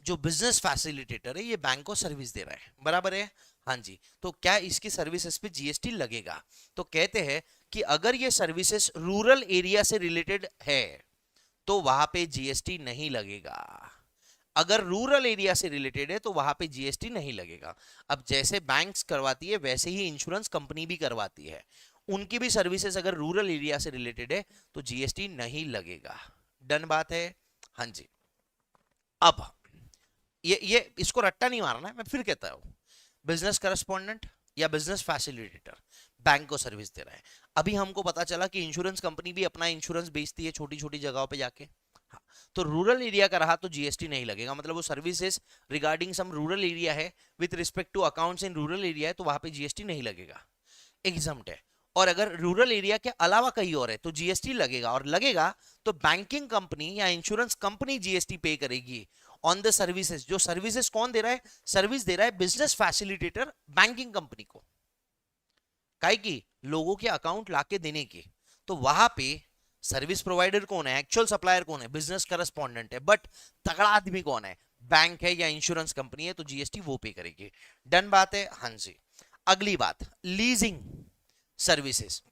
जो बिजनेस फैसिलिटेटर है ये बैंक को सर्विस दे रहा है, बराबर है। हाँ जी, तो क्या इसकी सर्विसेज पे जीएसटी लगेगा, तो कहते हैं कि अगर ये सर्विसेज रूरल एरिया से रिलेटेड है तो वहां पे जीएसटी नहीं लगेगा। अगर रूरल एरिया से रिलेटेड है तो वहां पे जीएसटी नहीं लगेगा। अब जैसे बैंक्स करवाती है वैसे ही इंश्योरेंस कंपनी भी करवाती है, उनकी भी सर्विसेज अगर रूरल एरिया से रिलेटेड है तो जीएसटी नहीं लगेगा। डन बात है, हाँ जी। अब ये इसको रट्टा नहीं मारना है, मैं फिर कहता हूं, बिजनेस करस्पॉन्डेंट या बिजनेस फैसिलिटेटर बैंक को सर्विस दे रहा है। अभी हमको पता चला कि इंश्योरेंस कंपनी भी अपना इंश्योरेंस बेचती है छोटी छोटी जगहों पे जाके। हाँ, तो रूरल एरिया का रहा तो जीएसटी नहीं लगेगा, मतलब वो services regarding some rural area है with respect to accounts in rural area है तो वहां पे जीएसटी नहीं लगेगा, एग्जम्प्ट है। और अगर रूरल एरिया के अलावा कहीं और है तो जीएसटी लगेगा, और लगेगा तो बैंकिंग कंपनी या इंश्योरेंस कंपनी जीएसटी पे करेगी ऑन द सर्विसेज। जो सर्विसेज कौन दे रहा है, सर्विस दे रहा है बिजनेस फैसिलिटेटर बैंकिंग कंपनी को, काहे की लोगों के अकाउंट लाके देने की। तो वहां पे सर्विस प्रोवाइडर कौन है, एक्चुअल सप्लायर कौन है, बिजनेस करस्पॉन्डेंट है, बट तगड़ा आदमी कौन है, बैंक है या इंश्योरेंस कंपनी है, तो जीएसटी वो पे करेगी। डन बात है, हाँ जी। अगली बात, लीजिंग सर्विसेज,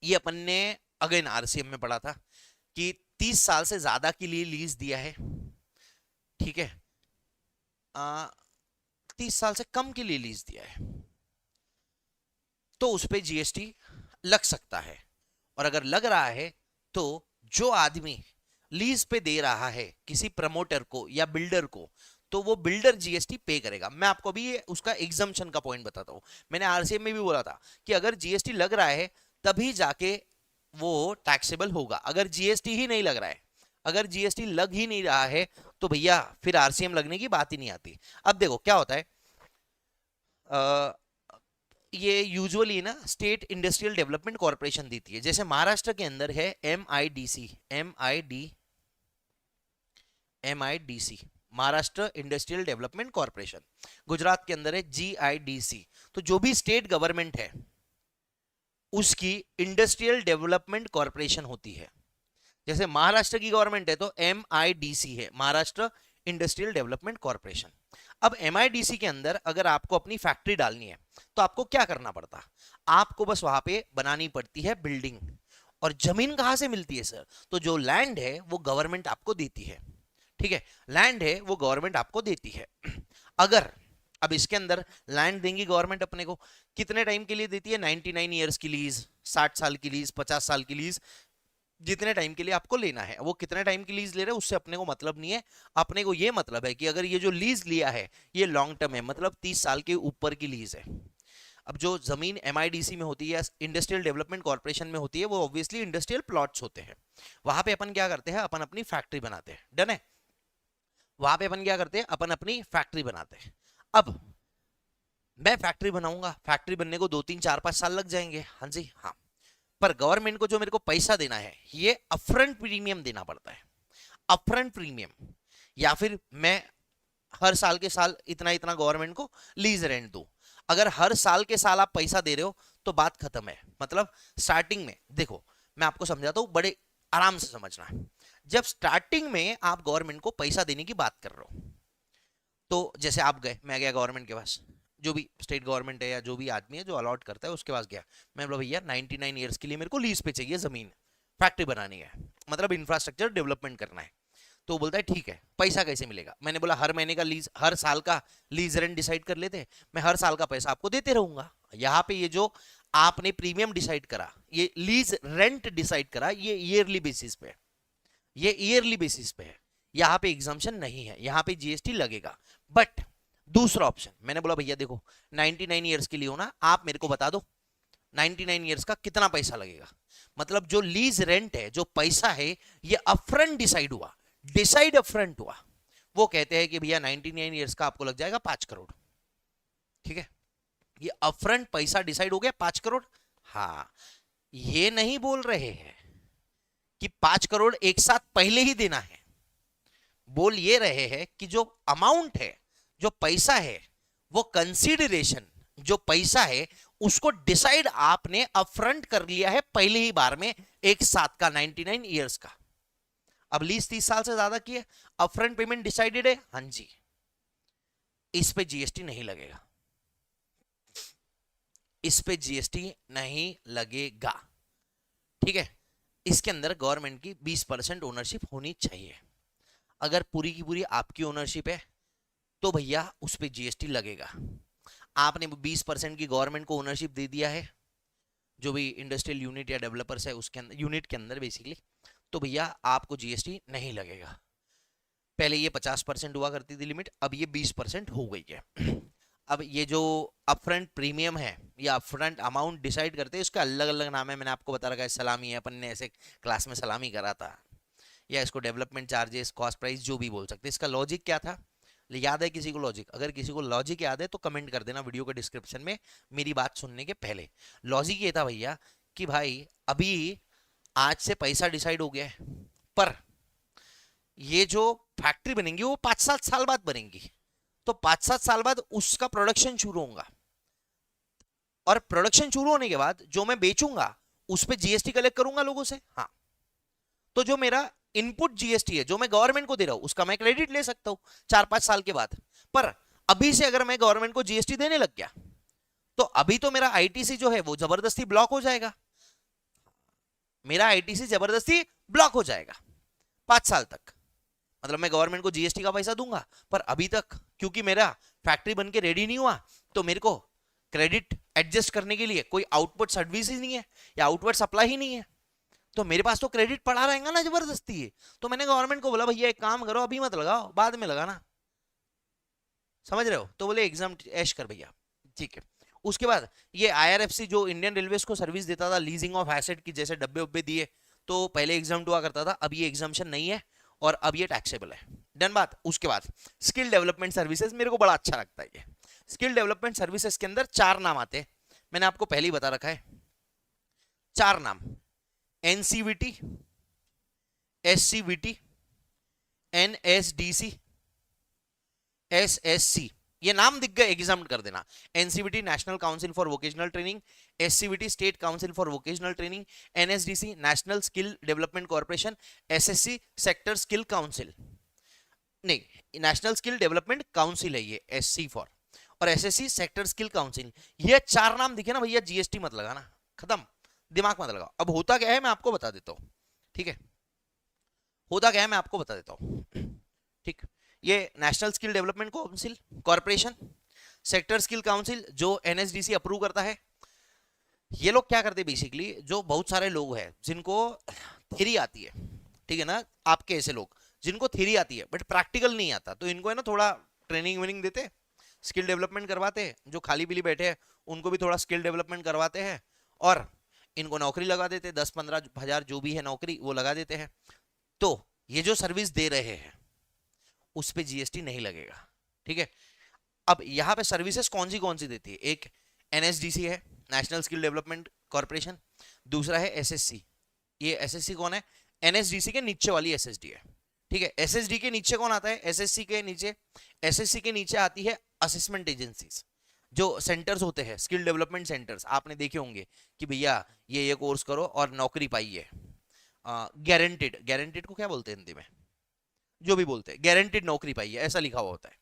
ये अपन ने अगेन आरसीएम में पढ़ा था कि 30 साल से ज्यादा के लिए लीज दिया है, ठीक है, 30 साल से कम के लिए लीज दिया है तो उस पे जीएसटी लग सकता है। और अगर लग रहा है तो जो आदमी लीज पे दे रहा है किसी प्रमोटर को या बिल्डर को, तो वो बिल्डर जीएसटी पे करेगा। मैं आपको अभी उसका एग्जम्पशन का पॉइंट बताता हूं। मैंने आरसीएम में भी बोला था कि अगर जीएसटी लग रहा है तभी जाके वो टैक्सेबल होगा। अगर जीएसटी ही नहीं लग रहा है, अगर जीएसटी लग ही नहीं रहा है तो भैया फिर आरसीएम लगने की बात ही नहीं आती। अब देखो क्या होता है, ये यूजुअली ना स्टेट इंडस्ट्रियल डेवलपमेंट कॉर्पोरेशन देती है। जैसे महाराष्ट्र के अंदर है MIDC, MIDC Maharashtra industrial development corporation. Gujarat के अंदर है जीआईडीसी। तो जो भी स्टेट गवर्नमेंट है उसकी इंडस्ट्रियल डेवलपमेंट कॉर्पोरेशन होती है। जैसे महाराष्ट्र की गवर्नमेंट है तो एमआईडीसी है, महाराष्ट्र इंडस्ट्रियल डेवलपमेंट कॉर्पोरेशन। अब एमआईडीसी के अंदर अगर आपको अपनी फैक्ट्री डालनी है तो आपको क्या करना पड़ता, आपको बस वहां पे बनानी पड़ती है बिल्डिंग। और जमीन कहां से मिलती है सर, तो जो लैंड है वो गवर्नमेंट आपको देती है। ठीक है, लैंड है वो गवर्नमेंट आपको देती है। अगर अब इसके अंदर लैंड देंगी गवर्नमेंट अपने को, कितने टाइम के लिए देती है, 99 ईयर्स की लीज, 60 साल की लीज, 50 साल की लीज, जितने टाइम के लिए आपको लेना है। वो कितने टाइम की लीज ले रहे हैं उससे अपने को मतलब नहीं है। अपने को ये मतलब है कि अगर ये जो लीज लिया है ये लॉन्ग टर्म है, मतलब 30 साल के ऊपर की लीज है। अब जो जमीन एमआईडीसी में होती है या इंडस्ट्रियल डेवलपमेंट कॉर्पोरेशन में होती है वो ऑब्वियसली इंडस्ट्रियल प्लॉट्स होते हैं। वहां पे अपन क्या करते हैं, अपन अपनी फैक्ट्री बनाते हैं। डन है, वहां पे अपन क्या करते हैं, अपन अपनी फैक्ट्री बनाते हैं। अब मैं फैक्ट्री बनाऊंगा, फैक्ट्री बनने को 2 3 4 5 साल लग जाएंगे, हाँ जी हाँ। पर गवर्नमेंट को जो मेरे को पैसा देना है ये अपफ्रंट प्रीमियम देना पड़ता है, अपफ्रंट प्रीमियम। या फिर मैं हर साल के साल इतना इतना गवर्नमेंट को लीज रेंट दूं। अगर हर साल के साल आप पैसा दे रहे हो तो बात खत्म है। मतलब स्टार्टिंग में देखो, मैं आपको समझाता हूं, बड़े आराम से समझना। जब स्टार्टिंग में आप गवर्नमेंट को पैसा देने की बात कर रहे हो तो जैसे आप गए, मैं गया गवर्नमेंट के पास, जो भी स्टेट गवर्नमेंट है या जो भी आदमी है जो अलॉट करता है उसके पास गया, मैं बोला भैया 99 ईयर्स के लिए मेरे को लीज पे चाहिए जमीन, फैक्ट्री बनानी है, मतलब इंफ्रास्ट्रक्चर डेवलपमेंट करना है। तो बोलता है ठीक है, पैसा कैसे मिलेगा। मैंने बोला हर महीने का लीज, हर साल का लीज रेंट डिसाइड कर लेते हैं, मैं हर साल का पैसा आपको देते रहूंगा। यहाँ पे ये जो आपने प्रीमियम डिसाइड करा, ये लीज रेंट डिसाइड करा, ये ईयरली बेसिस पे है, ये ईयरली बेसिस पे है। यहाँ पे एग्जाम्पशन नहीं है, यहाँ पे जीएसटी लगेगा। बट दूसरा ऑप्शन, मैंने बोला भैया देखो 99 ईयर्स के लिए हो ना, आप मेरे को बता दो 99 ईयर्स का कितना पैसा लगेगा। मतलब जो लीज रेंट है, जो पैसा है, ये अपफ्रंट डिसाइड हुआ, डिसाइड अपफ्रंट हुआ। वो कहते हैं कि भैया 99 ईयर्स का आपको लग जाएगा 5 करोड़। ठीक है, ये अपफ्रंट पैसा डिसाइड हो गया 5 करोड़। हाँ, ये नहीं बोल रहे हैं कि 5 करोड़ एक साथ पहले ही देना है। बोल ये रहे हैं कि जो अमाउंट है, जो पैसा है, वो कंसीडरेशन, जो पैसा है उसको डिसाइड आपने अपफ्रंट कर लिया है पहले ही बार में, एक साथ का 99 ईयर्स का। अब लीज 30 साल से ज्यादा की है, अपफ्रंट पेमेंट डिसाइडेड है, हाँ जी, इस पे जीएसटी नहीं लगेगा, इस पे जीएसटी नहीं लगेगा। ठीक है, इसके अंदर गवर्नमेंट की 20% ओनरशिप होनी चाहिए। अगर पूरी की पूरी आपकी ओनरशिप है तो भैया उस पर जीएसटी लगेगा। आपने 20% की गवर्नमेंट को ओनरशिप दे दिया है, जो भी इंडस्ट्रियल यूनिट या डेवलपर्स है उसके अंदर, यूनिट के अंदर बेसिकली, तो भैया आपको जीएसटी नहीं लगेगा। पहले ये 50% हुआ करती थी लिमिट, अब ये 20% हो गई है। अब ये जो अपफ्रंट प्रीमियम है या अपफ्रंट अमाउंट डिसाइड करते हैं, उसका अलग अलग नाम है, मैंने आपको बता रखा है, सलामी है, अपन ने ऐसे क्लास में सलामी करा था, या इसको डेवलपमेंट चार्जेस, कॉस्ट प्राइस, जो भी बोल सकते हैं। इसका लॉजिक क्या था, याद है किसी को लॉजिक? अगर किसी को लॉजिक याद है तो कमेंट कर देना वीडियो के डिस्क्रिप्शन में मेरी बात सुनने के पहले। लॉजिक ये था भैया कि भाई अभी आज से पैसा डिसाइड हो गया है, पर ये जो फैक्ट्री बनेंगी वो 5-7 साल बाद बनेंगी, तो 5-7 साल बाद उसका प्रोडक्शन शुरू होगा, और प्रोडक्शन शुरू होने के बाद जो मैं बेचूंगा उस पर जीएसटी कलेक्ट करूंगा लोगों से। हाँ, तो जो मेरा इनपुट जीएसटी है जो मैं गवर्नमेंट को दे रहा हूं उसका मैं क्रेडिट ले सकता हूं 4-5 साल के बाद। पर अभी से अगर मैं गवर्नमेंट को जीएसटी देने लग गया तो अभी तो मेरा आईटीसी जो है वो जबरदस्ती ब्लॉक हो जाएगा, मेरा आईटीसी जबरदस्ती ब्लॉक हो जाएगा 5 साल तक। मतलब मैं गवर्नमेंट को जीएसटी का पैसा दूंगा, पर अभी तक क्योंकि मेरा फैक्ट्री बन के रेडी नहीं हुआ तो मेरे को क्रेडिट एडजस्ट करने के लिए कोई आउटपुट सर्विस ही नहीं है या आउटवर्ड सप्लाई ही नहीं है, तो मेरे पास तो क्रेडिट पड़ा रहेगा ना जबरदस्ती है। तो मैंने गवर्नमेंट को बोला भैया एक काम करो, अभी मत लगाओ, बाद में लगाना। समझ रहे हो? तो बोले एग्जाम ऐश कर भैया, ठीक है। उसके बाद ये आईआरएफसी जो इंडियन रेलवेज को सर्विस देता था लीजिंग ऑफ एसेट की, जैसे डब्बे उब्बे दिए, तो पहले एग्जाम हुआ करता था, अब ये एग्जामेशन नहीं है और अब ये टैक्सेबल है। डन बात। उसके बाद स्किल डेवलपमेंट सर्विसेज, मेरे को बड़ा अच्छा लगता है ये। स्किल डेवलपमेंट सर्विसेज के अंदर 4 नाम आते हैं, मैंने आपको पहले ही बता रखा है 4 नाम। NCVT, SCVT, NSDC, SSC. ये नाम दिख गए, एग्जाम कर देना। NCVT national council for vocational training, SCVT state council for vocational training, NSDC national skill development corporation, SSC sector skill council, नहीं नेशनल स्किल डेवलपमेंट काउंसिल है ये एससी फॉर, और एसएससी सेक्टर स्किल काउंसिल। ये 4 नाम दिखे ना भैया, GST मत लगाना, खत्म, दिमाग मत लगाओ। अब होता क्या है मैं आपको बता देता हूँ, ठीक है? होता क्या है मैं आपको बता देता हूँ, ठीक। ये national skill development council corporation, sector skill council जो एनएसडीसी अप्रूव करता है, ये लोग क्या करते हैं बेसिकली, जो बहुत सारे लोग हैं जिनको थ्योरी आती है, ठीक है ना, आपके ऐसे लोग जिनको थ्योरी आती है बट प्रैक्टिकल नहीं आता, तो इनको है ना थोड़ा ट्रेनिंग वेनिंग देते, स्किल डेवलपमेंट करवाते हैं। जो खाली बिली बैठे हैं उनको भी थोड़ा स्किल डेवलपमेंट करवाते हैं और इनको नौकरी लगा देते हैं, 10-15 हजार जो भी है नौकरी वो लगा देते हैं। तो ये जो सर्विस दे रहे हैं उस पे जीएसटी नहीं लगेगा, ठीक है? अब यहाँ पे सर्विसेज कौन सी देती है, एक एनएसडीसी है नेशनल स्किल डेवलपमेंट कॉर्पोरेशन, दूसरा है एसएससी। ये एसएससी कौन है? एनएसडीसी के नीचे वाली एसएसडी है, ठीक है? एसएसडी के नीचे कौन आता है? एसएससी के नीचे, एसएससी के नीचे आती है असेसमेंट एजेंसीज, जो सेंटर्स होते हैं स्किल डेवलपमेंट सेंटर्स, आपने देखे होंगे कि भैया ये कोर्स करो और नौकरी पाइए, गारंटेड, गारंटेड को क्या बोलते हैं हिंदी में, जो भी बोलते हैं, गारंटेड नौकरी पाइए ऐसा लिखा हुआ होता है,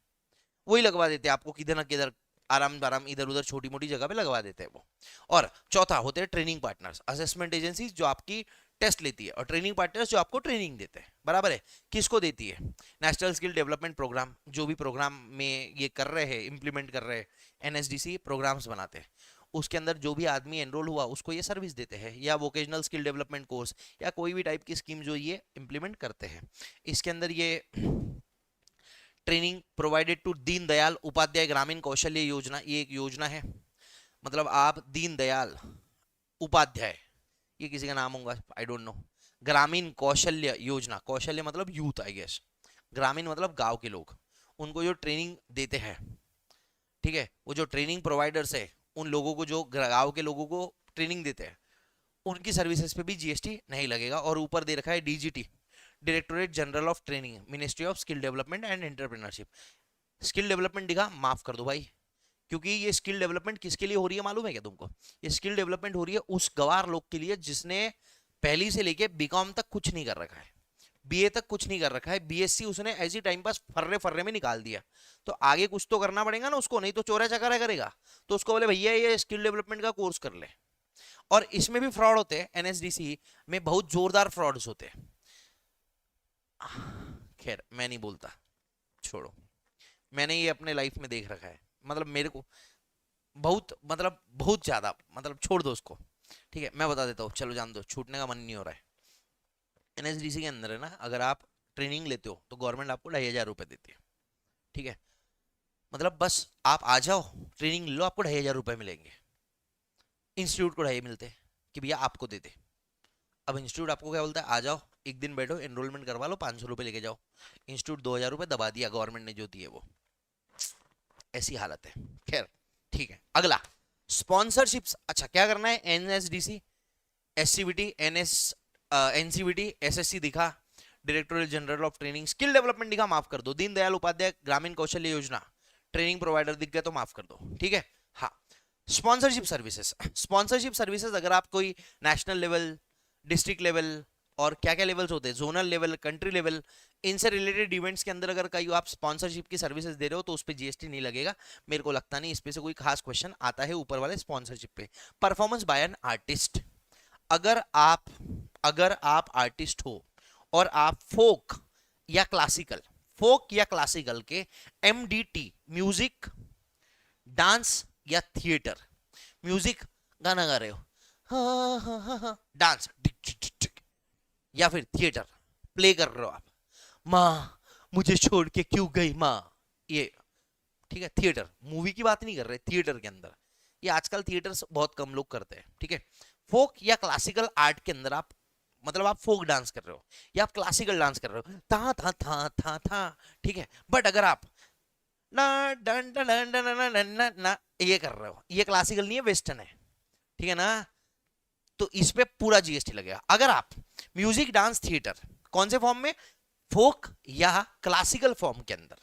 वही लगवा देते हैं आपको किधर ना किधर, आराम आराम इधर उधर छोटी मोटी जगह पे लगवा देते हैं वो। और चौथा होते हैं ट्रेनिंग पार्टनर्स, असेसमेंट एजेंसी जो आपकी टेस्ट लेती है, और ट्रेनिंग पार्टनर्स जो आपको ट्रेनिंग देते हैं, बराबर है? किसको देती है? नेशनल स्किल डेवलपमेंट प्रोग्राम, जो भी प्रोग्राम में ये कर रहे हैं, इंप्लीमेंट कर रहे हैं, एनएसडीसी प्रोग्राम्स बनाते हैं, उसके अंदर जो भी आदमी एनरोल हुआ उसको ये सर्विस देते हैं, या वोकेशनल स्किल डेवलपमेंट कोर्स या कोई भी टाइप की स्कीम जो ये इंप्लीमेंट करते हैं। इसके अंदर ये training provided to Deen Dayal Upadhyay ग्रामीण कौशल्य योजना, ये एक योजना है, मतलब आप दीन दयाल उपाध्याय, ये किसी का नाम होगा आई डोंट नो, ग्रामीण कौशल्य योजना, कौशल्य मतलब यूथ आई गेस, ग्रामीण मतलब गांव के लोग, उनको जो ट्रेनिंग देते हैं, ठीक है, वो जो ट्रेनिंग प्रोवाइडर्स है उन लोगों को, जो गांव के लोगों को ट्रेनिंग देते हैं, उनकी सर्विसेज पे भी जीएसटी नहीं लगेगा। और ऊपर दे रखा है DGT, directorate general of training, ministry of skill development and entrepreneurship. Skill development दिखा, माफ कर दो भाई, क्योंकि ये स्किल डेवलपमेंट किसके लिए हो रही है मालूम है क्या तुमको? ये स्किल डेवलपमेंट हो रही है उस गवार लोग के लिए जिसने पहली से लेके बीकॉम तक कुछ नहीं कर रखा है, बीए तक कुछ नहीं कर रखा है, बीएससी उसने ऐसी टाइम पास फर्रे फर्रे में निकाल दिया, तो आगे कुछ तो करना पड़ेगा ना उसको, नहीं तो चोरा चकारा करेगा। तो उसको बोले भैया ये स्किल डेवलपमेंट का कोर्स कर ले। और इसमें भी फ्रॉड होते हैं, एनएसडीसी में बहुत जोरदार फ्रॉड्स होते हैं, खैर मैं नहीं बोलता, छोड़ो, मैंने ये अपने लाइफ में देख रखा है, मतलब मेरे को बहुत, मतलब बहुत ज्यादा, मतलब छोड़ दो उसको, ठीक है? मैं बता देता हूँ, चलो जान दो, छूटने का मन नहीं हो रहा है। एनएसडीसी के अंदर है ना, अगर आप ट्रेनिंग लेते हो तो गवर्नमेंट आपको 2,500 रुपये देती है, ठीक है? मतलब बस आप आ जाओ, ट्रेनिंग लो, आपको 2,500 रुपये मिलेंगे। इंस्टीट्यूट को 2,500 मिलते हैं कि भैया आपको दे दे। अब इंस्टीट्यूट आपको क्या बोलता है, आ जाओ एक दिन बैठो, एनरोलमेंट करवा लो, 500 रुपये लेके जाओ। इंस्टीट्यूट 2,000 रुपये दबा दिया गवर्नमेंट ने जो दिए वो, ऐसी हालत है। खैर ठीक है, अगला स्पॉन्सरशिप्स। अच्छा क्या करना है? एनएसडीसी, एससीबीटी, एनसीबीटी, एसएससी दिखा, directorate general of training, skill development दिखा, माफ कर दो, दीनदयाल उपाध्याय ग्रामीण कौशल्य योजना, ट्रेनिंग प्रोवाइडर दिख गया तो माफ कर दो, ठीक है? हाँ, स्पॉन्सरशिप सर्विसेज, स्पॉन्सरशिप सर्विसेज अगर आप कोई नेशनल लेवल, डिस्ट्रिक्ट लेवल और क्या क्या लेवल्स होते हैं, जोनल लेवल, कंट्री लेवल, इनसे रिलेटेड इवेंट्स के अंदर अगर कहीं आप स्पॉन्सरशिप की सर्विसेज दे रहे हो तो उस पर जीएसटी नहीं लगेगा। मेरे को लगता नहीं इस पे से कोई खास क्वेश्चन आता है ऊपर वाले स्पॉन्सरशिप पे। परफॉर्मेंस बाय एन आर्टिस्ट, अगर आप आर्टिस्ट हो और आप फोक या क्लासिकल के एमडीटी, म्यूजिक, डांस या थिएटर, म्यूजिक गाना गा रहे हो, हाँ हाँ हाँ हाँ, डांस या फिर थिएटर प्ले कर रहे हो आप, माँ मुझे छोड़ के क्यों गई माँ, ये ठीक है, थिएटर, मूवी की बात नहीं कर रहे, थिएटर के अंदर, ये आजकल थिएटर बहुत कम लोग करते हैं, ठीक है। फोक या क्लासिकल आर्ट के अंदर आप, मतलब आप फोक डांस कर रहे हो या आप क्लासिकल डांस कर रहे हो, था था था था था, ठीक है। बट अगर आप ना done done done done done done ना ना ये कर रहे हो, ये क्लासिकल नहीं है, वेस्टर्न है, ठीक है ना, तो इस पे पूरा जीएसटी लगेगा। अगर आप म्यूजिक डांस थिएटर कौन से फॉर्म में, फोक या क्लासिकल फॉर्म के अंदर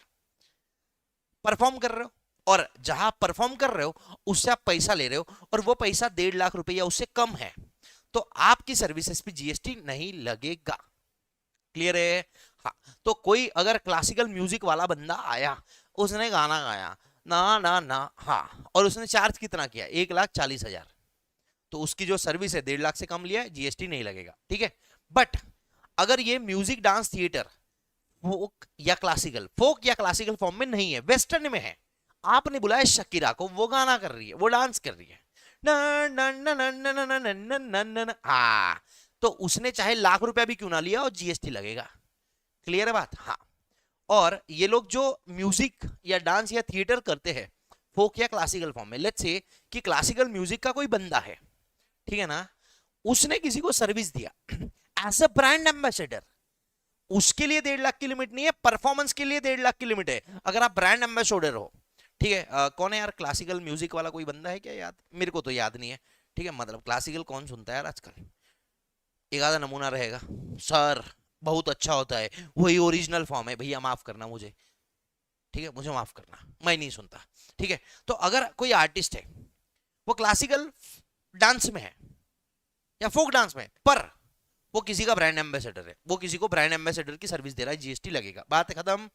परफॉर्म कर रहे हो, और जहां परफॉर्म कर रहे हो उससे आप पैसा ले रहे हो, और वो पैसा 1.5 लाख रुपए या उससे कम है, तो आपकी सर्विसेज पे जीएसटी नहीं लगेगा। क्लियर है? हाँ। तो कोई अगर क्लासिकल म्यूजिक वाला बंदा आया, उसने गाना गाया ना ना ना, हाँ, और उसने चार्ज कितना किया, 1,40,000, तो उसकी जो सर्विस है 1.5 लाख से कम लिया है, जीएसटी नहीं लगेगा, ठीक है। बट अगर ये म्यूजिक डांस थिएटर फोक या क्लासिकल फॉर्म में नहीं है, वेस्टर्न में है, आपने बुलाया शकीरा को, वो गाना कर रही है, वो डांस कर रही है, हाँ, तो उसने चाहे लाख रुपया भी क्यों ना लिया और जीएसटी लगेगा। क्लियर है बात? हाँ। और ये लोग जो म्यूजिक या डांस या थिएटर करते हैं फोक या क्लासिकल फॉर्म में, लेट्स से कि क्लासिकल म्यूजिक का कोई बंदा है, ठीक है ना, उसने किसी को सर्विस दिया एज अ ब्रांड एम्बेसडर, उसके लिए 1.5 लाख की लिमिट नहीं है, परफॉर्मेंस के लिए 1.5 लाख की लिमिट है, अगर आप ब्रांड एम्बेसडर हो, ठीक है। कौन है यार क्लासिकल म्यूजिक वाला, कोई बंदा है क्या याद? मेरे को तो याद नहीं है, ठीक है, मतलब क्लासिकल कौन सुनता है यार आजकल, एक आधा नमूना रहेगा, सर बहुत अच्छा होता है, वही ओरिजिनल फॉर्म है, भैया माफ करना मुझे, ठीक है, मुझे माफ करना, मैं नहीं सुनता, ठीक है। तो अगर कोई आर्टिस्ट है, वो क्लासिकल डांस में है या फोक डांस में, पर वो किसी का ब्रांड एम्बेसडर है, वो किसी को ब्रांड एम्बेसडर की सर्विस दे रहा है, जीएसटी लगेगा, बात है खत्म,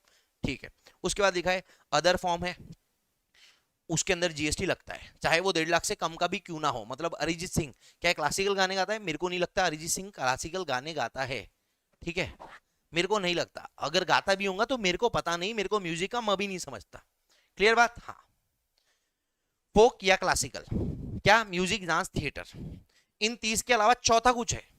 ठीक है। उसके बाद लिखा है अदर फॉर्म है, उसके अंदर जीएसटी लगता है, चाहे वो 1.5 लाख से कम का भी क्यों ना हो। मतलब अरिजीत सिंह क्या क्लासिकल गाने गाता है? मेरे को नहीं लगता अरिजीत सिंह क्लासिकल गाने गाता है, ठीक है, मेरे को नहीं लगता, अगर गाता भी होगा तो मेरे को पता नहीं, मेरे को म्यूजिक का मैं भी नहीं समझता। क्लियर बात? हाँ। फोक या क्लासिकल, क्या म्यूजिक डांस थिएटर, इन 30 के अलावा चौथा कुछ है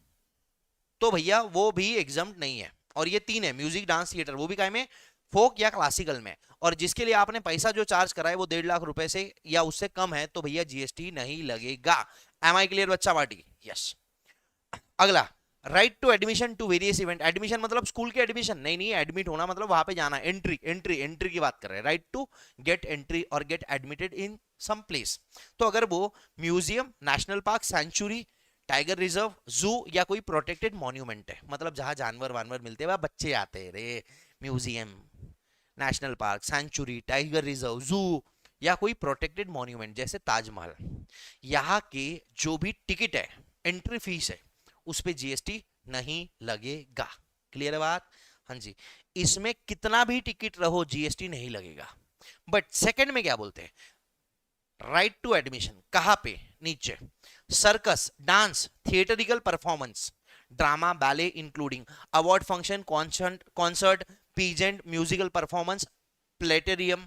तो भैया वो भी एग्जम्प्ट नहीं है, और ये 3 है, म्यूजिक डांस थिएटर, वो भी काय में, फोक या क्लासिकल में, और जिसके लिए आपने पैसा जो चार्ज करा है वो 1.5 लाख रुपए से या उससे कम है, तो भैया जीएसटी नहीं लगेगा। एम आई क्लियर बच्चा पार्टी? यस। अगला, right to admission to various event, admission मतलब स्कूल के एडमिशन नहीं, नहीं एडमिट होना मतलब वहां पे जाना, एंट्री एंट्री एंट्री की बात कर रहे हैं, राइट टू गेट एंट्री और get admitted in some place. तो अगर वो museum, national park, sanctuary, tiger reserve, zoo या कोई प्रोटेक्टेड मॉन्यूमेंट है, मतलब जहां जानवर वानवर मिलते हैं वहां बच्चे आते हैं रे, museum, national park, sanctuary, tiger reserve, zoo या कोई प्रोटेक्टेड मॉन्यूमेंट जैसे ताजमहल, यहाँ के जो भी टिकट है, एंट्री फीस है, उस पे जीएसटी नहीं लगेगा। क्लियर है बात? हाँ जी, इसमें कितना भी टिकट रहो जीएसटी नहीं लगेगा। बट सेकंड में क्या बोलते हैं, राइट टू एडमिशन, कहां पे? नीचे, circus, dance, theatrical performance, drama, ballet including award function, concert, peasant, musical performance, planetarium,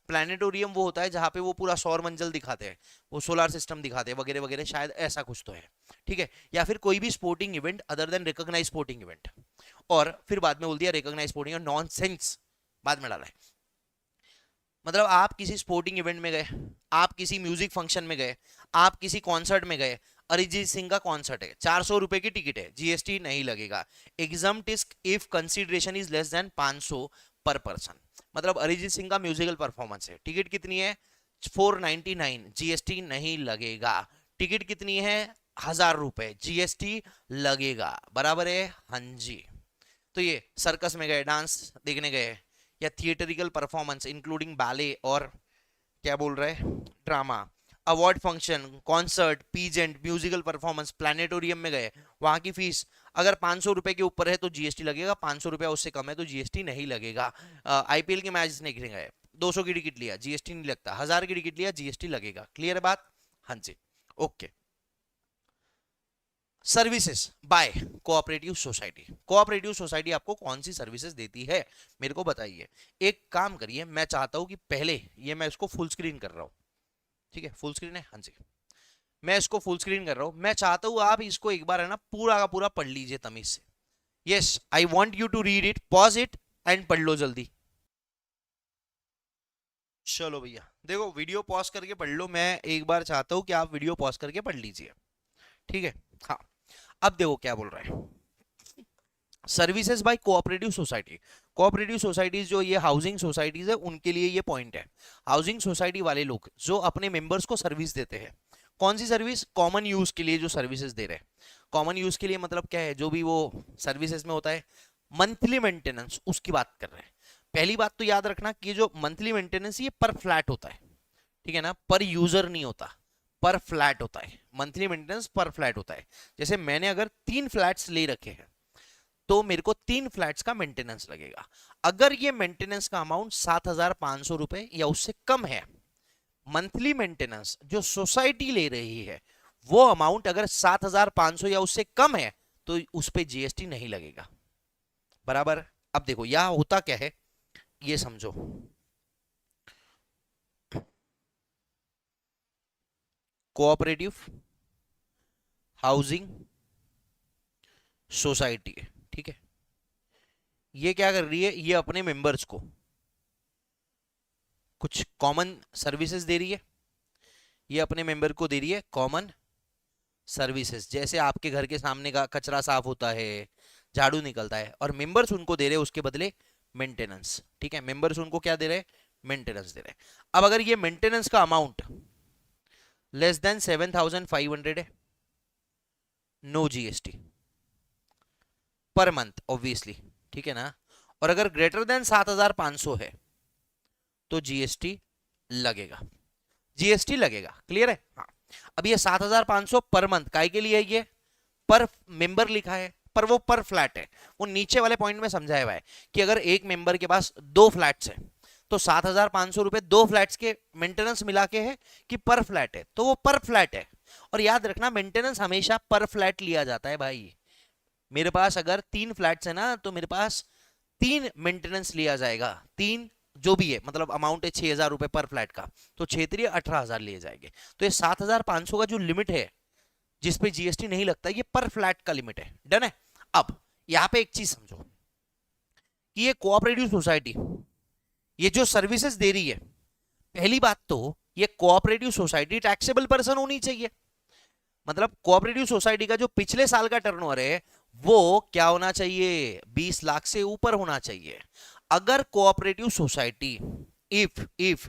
planetarium वो होता है जहां पे वो पूरा सौर मंडल दिखाते हैं, वो सोलर सिस्टम दिखाते हैं वगैरह वगैरह, शायद ऐसा कुछ तो है, ठीक है। या फिर कोई भी sporting event other than recognise sporting event, और फिर बाद में बोल दिया रिकॉग्नाइज स्पोर्टिंग और नॉन सेंस बाद में डाला है। मतलब आप किसी स्पोर्टिंग इवेंट में गए, आप किसी म्यूजिक फंक्शन में गए, आप किसी कॉन्सर्ट में गए, अरिजीत सिंह का कॉन्सर्ट है, 400 रुपए की टिकट है, जीएसटी नहीं लगेगा। Exempt if consideration is less than 500 पर पर्सन, मतलब अरिजीत सिंह का म्यूजिकल परफॉर्मेंस है, टिकट कितनी है? 499, जीएसटी नहीं लगेगा। टिकट कितनी है? 1000 रुपए, जीएसटी लगेगा। बराबर है? हाँ जी। तो ये सर्कस में गए, डांस देखने गए, या थिएटरिकल परफॉर्मेंस इंक्लूडिंग बैले और क्या बोल रहे हैं, drama, award function, concert, peasant, musical performance, planetarium में गए, वहां की फीस अगर 500 रुपए के ऊपर है तो जीएसटी लगेगा, 500 रुपया उससे कम है तो जीएसटी नहीं लगेगा। आईपीएल के मैच देखने गए, 200 की टिकट लिया, जीएसटी नहीं लगता, 1000 की टिकट लिया, जीएसटी लगेगा। क्लियर है बात? हाँ जी, okay. Services by cooperative society, cooperative society आपको कौन सी सर्विसेज देती है मेरे को बताइए। एक काम करिए, मैं चाहता हूं कि पहले ये मैं इसको फुल स्क्रीन कर रहा हूं, ठीक है, फुल स्क्रीन है, हाँ जी, मैं इसको फुल स्क्रीन कर रहा हूं, मैं चाहता हूं आप इसको एक बार है ना पूरा का पूरा पढ़ लीजिए तमीज से। Yes, I want you to read it, pause it and पढ़ लो जल्दी। चलो भैया देखो, वीडियो पॉज करके पढ़ लो, मैं एक बार चाहता हूं कि आप वीडियो पॉज करके पढ़ लीजिए, ठीक है। हाँ, अब देखो क्या बोल रहा है। Services by cooperative society. Cooperative societies जो ये हाउसिंग सोसाइटीज है उनके लिए ये पॉइंट है। हाउसिंग सोसाइटी वाले लोग जो अपने मेंबर्स को सर्विस देते हैं, कौन सी सर्विस? कॉमन यूज के लिए जो सर्विसेज दे रहे हैं। कॉमन यूज के लिए मतलब क्या है? जो भी वो सर्विसेज में होता है, मंथली मेंटेनेंस, उसकी बात कर रहे हैं। पहली बात तो याद रखना कि जो मंथली मेंटेनेंस ये पर फ्लैट होता है, ठीक है ना, पर यूजर नहीं होता, पर फ्लैट होता है। मंथली मेंटेनेंस पर फ्लैट होता है। जैसे मैंने अगर 3 फ्लैट्स ले रखे हैं तो मेरे को 3 फ्लैट्स का मेंटेनेंस लगेगा। अगर ये मेंटेनेंस का अमाउंट 7,500 रुपए या उससे कम है, मंथली मेंटेनेंस जो सोसाइटी ले रही है वो अमाउंट अगर 7,500 या उससे कम है तो उस पे जीएसटी नहीं लगेगा, बराबर। अब देखो यहां होता क्या है ये समझो। कोऑपरेटिव हाउसिंग सोसाइटी है, ठीक है। ये क्या कर रही है? ये अपने मेंबर्स को कुछ कॉमन सर्विसेज दे रही है। ये अपने मेंबर को दे रही है कॉमन सर्विसेज, जैसे आपके घर के सामने का कचरा साफ होता है, झाड़ू निकलता है, और मेंबर्स उनको दे रहे हैं उसके बदले मेंटेनेंस, ठीक है। मेंबर्स उनको क्या दे रहे हैं? मेंटेनेंस दे रहे हैं। अब अगर ये मेंटेनेंस का अमाउंट लेस देन 7,500 है, no GST per month obviously, ठीक है ना। और अगर ग्रेटर देन 7,500 है तो जीएसटी लगेगा, जीएसटी लगेगा, क्लियर है? हाँ। अब ये 7,500 पर मंथ काय के लिए है? ये पर मेंबर लिखा है, पर वो पर फ्लैट है। वो नीचे वाले पॉइंट में समझाया हुआ है कि अगर एक मेंबर के पास 2 फ्लैट्स हैं तो 7,500 रुपए 2 फ्लैट्स के मेंटेनेंस मिला के है कि पर फ्लैट है, तो वो पर फ्लैट है। और याद रखना मेंटेनेंस हमेशा पर फ्लैट लिया जाता है भाई। मेरे पास अगर 3 फ्लैट्स है ना तो मेरे पास 3 मेंटेनेंस लिया जाएगा, 3 जो भी है, मतलब अमाउंट है 6,000 रुपए पर फ्लैट का, तो 6 18,000 लिए जाएंगे। तो ये 7,500 का जो लिमिट है जिसपे जीएसटी नहीं लगता, ये पर फ्लैट का लिमिट है, डन है। अब यहां पे एक चीज समझो कि ये कोऑपरेटिव सोसाइटी ये जो सर्विसेज दे रही है, पहली बात तो ये कोऑपरेटिव सोसाइटी टैक्सेबल पर्सन होनी चाहिए। मतलब कोऑपरेटिव सोसाइटी का जो पिछले साल का टर्नओवर है वो क्या होना चाहिए? 20 लाख से ऊपर होना चाहिए। अगर cooperative society if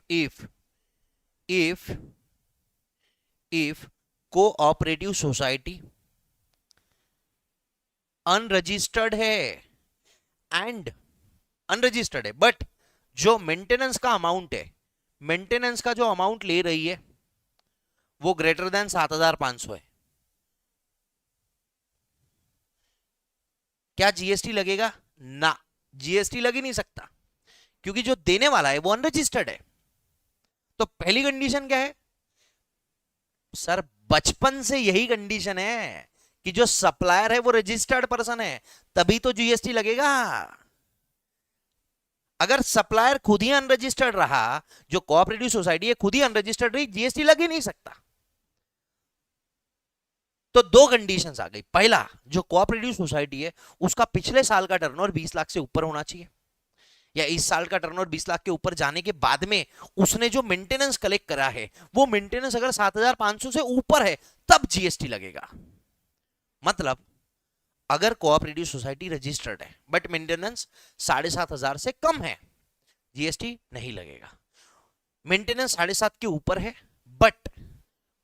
if cooperative society unregistered है एंड अनरजिस्टर्ड है, बट जो मेंटेनेंस का अमाउंट है, मेंटेनेंस का जो अमाउंट ले रही है वो ग्रेटर देन 7,500 है, क्या जीएसटी लगेगा? ना, जीएसटी लग ही नहीं सकता, क्योंकि जो देने वाला है वो अनरजिस्टर्ड है। तो पहली कंडीशन क्या है सर? बचपन से यही कंडीशन है कि जो सप्लायर है वो रजिस्टर्ड पर्सन है, तभी तो जीएसटी लगेगा। अगर सप्लायर खुद ही अनरजिस्टर्ड रहा, जो कोऑपरेटिव सोसाइटी है खुद ही अनरजिस्टर्ड रही, जीएसटी लग ही नहीं सकता। तो 2 कंडीशंस आ गई। पहला, जो कोऑपरेटिव सोसाइटी है उसका पिछले साल का टर्नओवर 20 लाख से ऊपर होना चाहिए, या इस साल का टर्नओवर 20 लाख के ऊपर जाने के बाद में उसने जो मेंटेनेंस कलेक्ट करा है वो मेंटेनेंस अगर 7,500 से ऊपर है तब जीएसटी लगेगा। मतलब अगर कोऑपरेटिव सोसाइटी रजिस्टर्ड है बट मेंटेनेंस 7,500 से कम है, जीएसटी नहीं लगेगा। मेंटेनेंस 7,500 के ऊपर है बट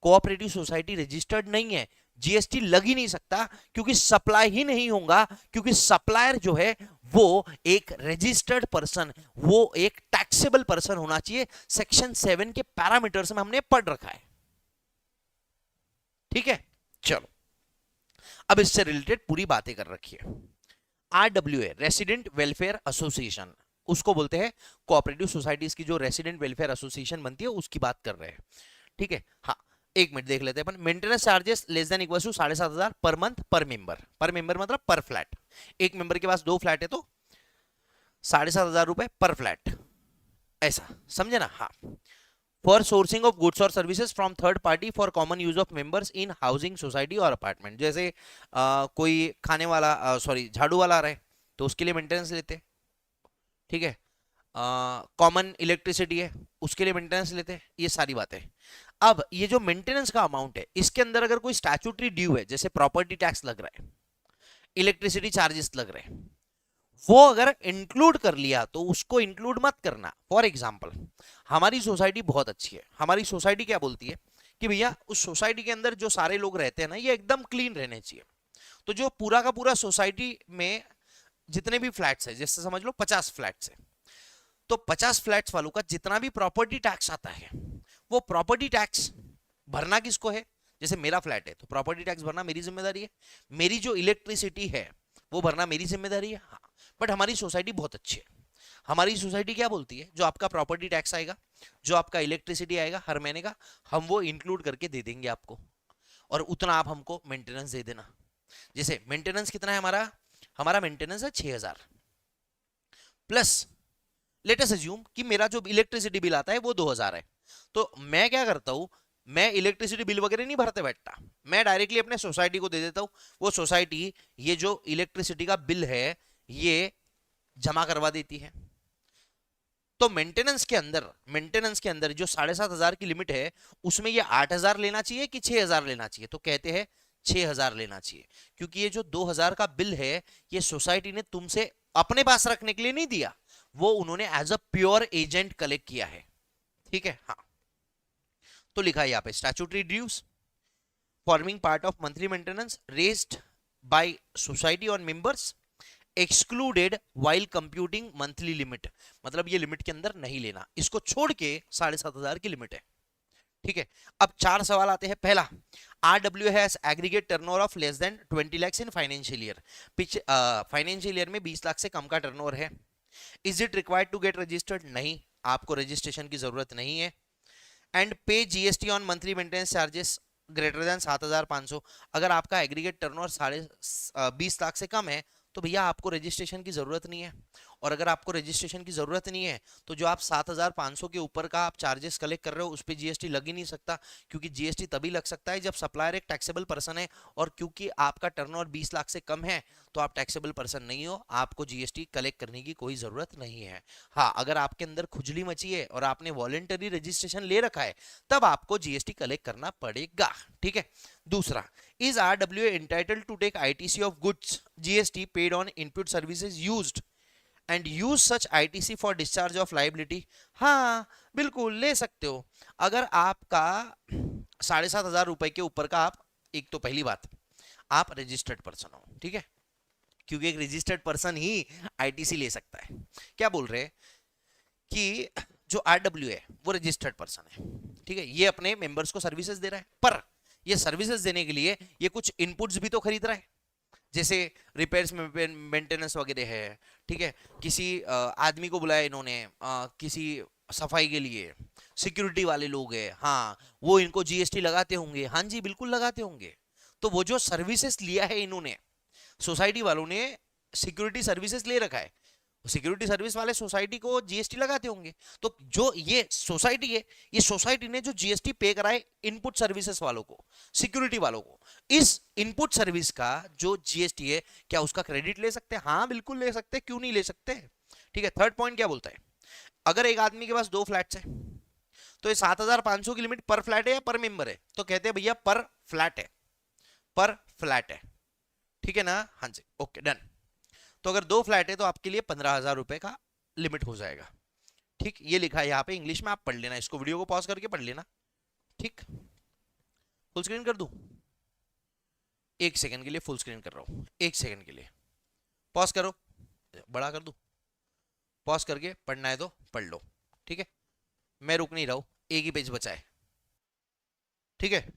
कोऑपरेटिव सोसाइटी रजिस्टर्ड नहीं है, जीएसटी लग ही नहीं सकता, क्योंकि सप्लाई ही नहीं होगा, क्योंकि सप्लायर जो है वो एक रजिस्टर्ड पर्सन, वो एक टैक्सेबल पर्सन होना चाहिए। सेक्शन 7 के पैरामीटर्स में हमने पढ़ रखा है, ठीक है। चलो अब इससे रिलेटेड पूरी बातें कर रखी है। आरडब्ल्यूए रेसिडेंट वेलफेयर एसोसिएशन, उसको बोलते हैं कोऑपरेटिव सोसाइटीज की जो रेसिडेंट वेलफेयर एसोसिएशन बनती है उसकी बात कर रहे हैं, ठीक है। हाँ, एक मिनट देख लेते हैं अपन। Maintenance charges less than equal to 7,500 per month पर मेंबर। पर मेंबर मतलब पर फ्लैट। एक मेंबर के पास 2 फ्लैट है तो 7,500 रुपए पर फ्लैट, ऐसा समझे ना? हाँ। फॉर सोर्सिंग ऑफ गुड्स और services from third party for common use of members in housing society और अपार्टमेंट। जैसे कोई खाने वाला, सॉरी झाड़ू वाला आ रहा है तो उसके लिए मेंटेनेंस लेते, ठीक है। कॉमन इलेक्ट्रिसिटी है उसके लिए मेंटेनेंस लेते हैं, ये सारी बातें। अब ये जो मेंटेनेंस का अमाउंट है इसके अंदर अगर कोई स्टैट्यूटरी ड्यू है, जैसे प्रॉपर्टी टैक्स लग रहा है, इलेक्ट्रिसिटी चार्जेस लग रहे हैं, वो अगर इंक्लूड कर लिया तो उसको इंक्लूड मत करना। फॉर एग्जाम्पल, हमारी सोसाइटी बहुत अच्छी है, हमारी सोसाइटी क्या बोलती है कि भैया उस सोसाइटी के अंदर जो सारे लोग रहते हैं ना ये एकदम क्लीन रहने चाहिए। तो जो पूरा का पूरा सोसाइटी में जितने भी फ्लैट्स है, जैसे समझ लो 50 फ्लैट्स है, तो 50 फ्लैट्स वालों का जितना भी प्रॉपर्टी टैक्स आता है वो प्रॉपर्टी टैक्स भरना किसको है? जैसे मेरा फ्लैट है तो प्रॉपर्टी टैक्स भरना मेरी जिम्मेदारी है, मेरी जो इलेक्ट्रिसिटी है वो भरना मेरी जिम्मेदारी है। हाँ, बट हमारी सोसाइटी बहुत अच्छी है। हमारी सोसाइटी क्या बोलती है, जो आपका प्रॉपर्टी टैक्स आएगा, जो आपका इलेक्ट्रिसिटी आएगा हर महीने का, हम वो इंक्लूड करके दे देंगे आपको, और उतना आप हमको मेंटेनेंस दे देना। जैसे मेंटेनेंस कितना है हमारा, हमारा मेंटेनेंस है 6000 प्लस लेट अस अज्यूम कि मेरा जो इलेक्ट्रिसिटी बिल आता है वो 2000 है। तो मैं क्या करता हूं, मैं इलेक्ट्रिसिटी बिल वगैरह नहीं भरते बैठता, मैं डायरेक्टली अपने सोसाइटी को दे देता हूं। वो सोसाइटी ये जो इलेक्ट्रिसिटी का बिल है ये जमा करवा देती है। तो मेंटेनेंस के अंदर जो 7500 की लिमिट है उसमें ये 8000 लेना चाहिए कि 6000 लेना चाहिए? तो कहते हैं 6000 लेना चाहिए, क्योंकि ये जो 2000 का बिल है ये सोसाइटी ने तुमसे अपने पास रखने के लिए नहीं दिया, वो उन्होंने as a pure agent collect किया है। ठीक है, हाँ। तो लिखा है यहाँ पे statutory dues forming part of monthly maintenance raised by society on members excluded while computing monthly limit, मतलब ये लिमिट के अंदर नहीं लेना, इसको छोड़ के 7500 की लिमिट है। ठीक है, अब 4 सवाल आते हैं। पहला, RW has aggregate turnover of less than 20 lakhs in financial year, financial year में 20 लाख से कम का टर्नओवर है। Is it required to get registered? नहीं, आपको रजिस्ट्रेशन की जरूरत नहीं है। And pay GST on monthly maintenance charges greater than 7500, अगर आपका एग्रीगेट टर्नओवर 20 लाख से कम है तो भैया आपको रजिस्ट्रेशन की जरूरत नहीं है। और अगर आपको रजिस्ट्रेशन की जरूरत नहीं है तो जो आप 7500 के ऊपर का आप चार्जेस कलेक्ट कर रहे हो उस पर जीएसटी लग ही नहीं सकता, क्योंकि जीएसटी तभी लग सकता है जब सप्लायर एक टैक्सेबल पर्सन है, और क्योंकि आपका टर्नओवर 20 लाख से कम है तो आप टैक्सेबल पर्सन नहीं हो, आपको जीएसटी कलेक्ट करने की कोई जरूरत नहीं है। हाँ, अगर आपके अंदर खुजली मची है और आपने वॉलंटरी रजिस्ट्रेशन ले रखा है तब आपको जीएसटी कलेक्ट करना पड़ेगा। ठीक है। दूसरा, is RWA entitled to take ITC of goods GST paid on input services used and use such ITC for discharge of liability? हाँ, बिल्कुल ले सकते हो। अगर आपका 7500 रुपए के ऊपर का आप, एक तो पहली बात आप रजिस्टर्ड पर्सन हो, ठीक है, क्योंकि एक रजिस्टर्ड पर्सन ही आईटीसी ले सकता है। क्या बोल रहे हैं कि जो आरडब्ल्यू है वो रजिस्टर्ड पर्सन है, ठीक है, ये अपने मेंबर्स को सर्विसेज दे रहा है, पर ये सर्विसेज देने के लिए ये कुछ इनपुट्स भी तो खरीद रहा है, जैसे रिपेयर्स में मेंटेनेंस वगैरह है, ठीक है, किसी आदमी को बुलाया इन्होंने किसी सफाई के लिए, सिक्योरिटी वाले लोग हैं, हाँ वो इनको जीएसटी लगाते होंगे, हाँ जी बिल्कुल लगाते होंगे। तो वो जो सर्विसेज लिया है इन्होंने, सोसाइटी वालों ने सिक्योरिटी सर्विसेज ले रखा है, सिक्योरिटी सर्विस वाले सोसाइटी को जीएसटी लगाते होंगे। तो जो ये सोसाइटी है, ये सोसाइटी ने जो जीएसटी पे कराए इनपुट सर्विसेज वालों को, सिक्योरिटी वालों को, इस इनपुट सर्विस का जो जीएसटी है क्या उसका क्रेडिट ले सकते हैं? हाँ बिल्कुल ले सकते हैं, क्यों नहीं ले सकते। ठीक है। थर्ड पॉइंट क्या बोलता है, अगर एक आदमी के पास 2 फ्लैट्स है तो ये 7500 की लिमिट पर फ्लैट है या पर मेंबर है? तो कहते हैं भैया पर फ्लैट है, पर फ्लैट है, ठीक है ना? हाँ जी, ओके डन। तो अगर 2 फ्लैट है तो आपके लिए 15,000 रुपए का लिमिट हो जाएगा। ठीक, ये लिखा है यहाँ पे, इंग्लिश में आप पढ़ लेना, इसको वीडियो को पॉज करके पढ़ लेना। ठीक, फुल स्क्रीन कर दूं? 1 सेकंड के लिए फुल स्क्रीन कर रहा हूं, 1 सेकंड के लिए पॉज करो, बड़ा कर दूं, पॉज करके पढ़ना है तो पढ़ लो। ठीक है, मैं रुक नहीं रहा हूं, एक ही पेज बचा है। ठीक है,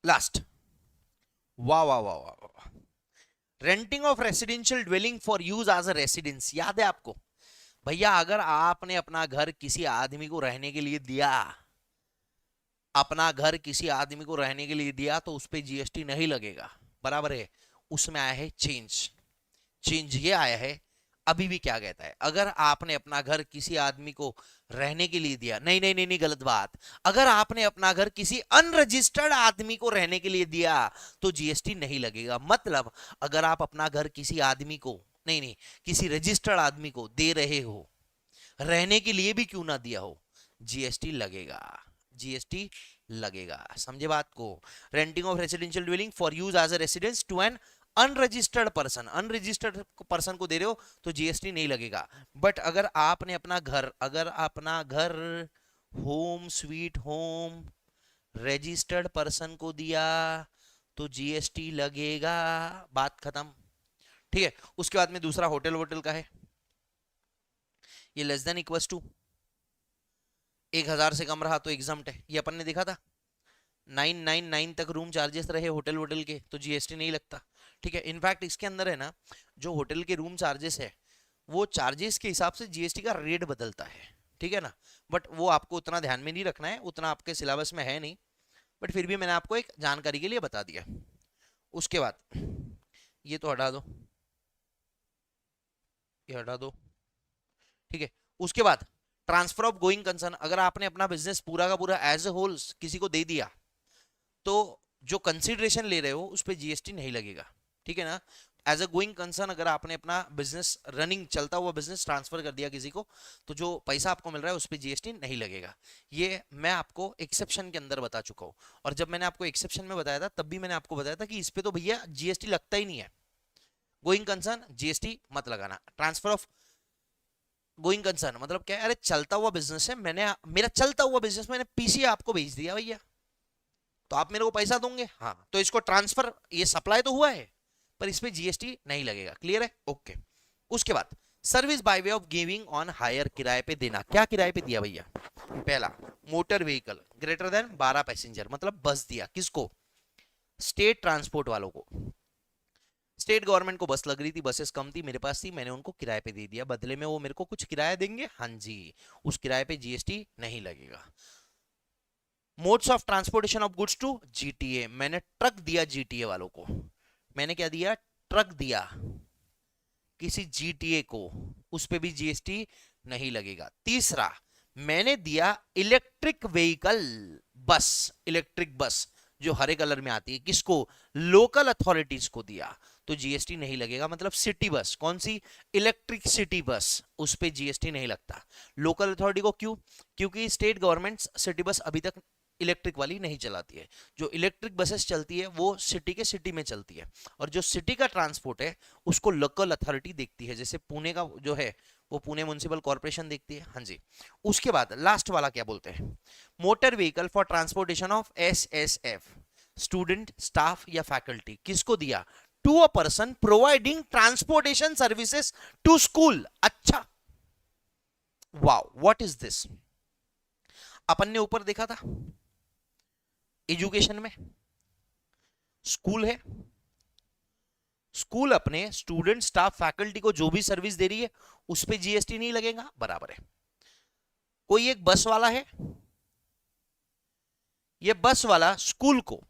लास्ट, वाह वाह वाह वाह वाह, renting of residential dwelling for use as a residence. याद है आपको भैया, अगर आपने अपना घर किसी आदमी को रहने के लिए दिया, अपना घर किसी आदमी को रहने के लिए दिया तो उस पर जीएसटी नहीं लगेगा, बराबर है। उसमें आया है चेंज, चेंज ये आया है। अभी भी क्या कहता है, अगर आपने अपना घर किसी आदमी को रहने के लिए दिया, नहीं नहीं नहीं नहीं, गलत बात, अगर आपने अपना घर किसी अनरजिस्टर्ड आदमी को रहने के लिए दिया तो जीएसटी नहीं लगेगा। मतलब अगर आप अपना घर किसी आदमी को नहीं नहीं, किसी रजिस्टर्ड आदमी को दे रहे हो, रहने के लिए भी क्यों ना दिया हो, जीएसटी लगेगा, जीएसटी लगेगा। समझे बात को? Renting of residential dwelling for use as a residence to an unregistered person, unregistered person को दे रहे हो तो जीएसटी नहीं लगेगा। बट अगर आपने अपना घर, अगर अपना घर home sweet home registered person को दिया तो जीएसटी लगेगा। बात खत्म। ठीक है, उसके बाद में दूसरा होटल, वोटल का है, ये लेस देन इक्वल्स टू 1000 से कम रहा तो एग्जाम्प्ट है, ये अपन ने देखा था। 999 तक रूम चार्जेस रहे होटल वोटल के तो जीएसटी नहीं लगता। ठीक है, इनफैक्ट इसके अंदर है ना, जो होटल के रूम चार्जेस है वो चार्जेस के हिसाब से जीएसटी का रेट बदलता है। ठीक है ना, बट वो आपको उतना ध्यान में नहीं रखना है, उतना आपके सिलेबस में है नहीं, बट फिर भी मैंने आपको एक जानकारी के लिए बता दिया। उसके बाद ये तो हटा दो, ये हटा दो। ठीक है, उसके बाद ट्रांसफर ऑफ गोइंग कंसर्न, अगर आपने अपना बिजनेस पूरा का पूरा एज ए होल किसी को दे दिया तो जो कंसिडरेशन ले रहे हो उस पर जीएसटी नहीं लगेगा। ठीक है ना, एज अ गोइंग कंसर्न अगर आपने अपना बिजनेस रनिंग चलता हुआ बिजनेस ट्रांसफर कर दिया किसी को तो जो पैसा आपको मिल रहा है उस पर जीएसटी नहीं लगेगा। ये मैं आपको एक्सेप्शन के अंदर बता चुका हूं, और जब मैंने आपको एक्सेप्शन में बताया था तब भी मैंने आपको बताया था कि इस पे तो भैया जीएसटी लगता ही नहीं है। गोइंग कंसर्न जीएसटी मत लगाना। ट्रांसफर ऑफ गोइंग कंसर्न मतलब क्या है, अरे चलता हुआ बिजनेस है, मैंने मेरा चलता हुआ बिजनेस मैंने पीसी आपको भेज दिया भैया, तो आप मेरे को पैसा दोगे, हाँ, तो इसको ट्रांसफर, ये सप्लाई तो हुआ है पर इसमें जीएसटी नहीं लगेगा। क्लियर है? ओके। उसके बाद service by way of giving on hire, किराए पे देना। क्या किराए पे दिया भैया? पहला, motor vehicle greater than 12 passenger, मतलब बस दिया। किसको? स्टेट ट्रांसपोर्ट वालों को। स्टेट गवर्नमेंट को बस लग रही थी, बसेस कम थी, मेरे पास थी, मैंने उनको किराए पे दे दिया, बदले में वो मेरे को कुछ किराया देंगे, हाँ जी, उस किराए पे जीएसटी नहीं लगेगा। Modes of transportation of goods to GTA, मैंने ट्रक दिया जीटीए वालों को, मैंने क्या दिया? ट्रक दिया किसी जीटीए को, उस पे भी जीएसटी नहीं लगेगा। तीसरा, मैंने दिया इलेक्ट्रिक व्हीकल बस, इलेक्ट्रिक बस जो हरे कलर में आती है, किसको? लोकल अथॉरिटीज को दिया तो जीएसटी नहीं लगेगा। मतलब सिटी बस, कौन सी? इलेक्ट्रिक सिटी बस, उस पे जीएसटी नहीं लगता। लोकल अथॉरिटी को क्यों? क्योंकि स्टेट गवर्नमेंट सिटी बस अभी तक इलेक्ट्रिक वाली नहीं चलाती है। जो इलेक्ट्रिक बसेस चलती है वो सिटी के सिटी में चलती है, और जो सिटी का ट्रांसपोर्ट है उसको लोकल अथॉरिटी देखती है, जैसे पुणे का जो है वो पुणे म्युनिसिपल कॉर्पोरेशन देखती है। हाँ जी। उसके बाद लास्ट वाला क्या बोलते हैं? Motor vehicle for transportation of SSF, student, staff या फैकल्टी, किसको दिया? To a person providing transportation services to school. अच्छा, वाओ, व्हाट इज दिस? अपन ने ऊपर देखा था एजुकेशन में, स्कूल है, स्कूल अपने स्टूडेंट, स्टाफ, फैकल्टी को जो भी सर्विस दे रही है उस पे जीएसटी नहीं लगेगा, बराबर है। कोई एक बस वाला है, ये बस वाला स्कूल को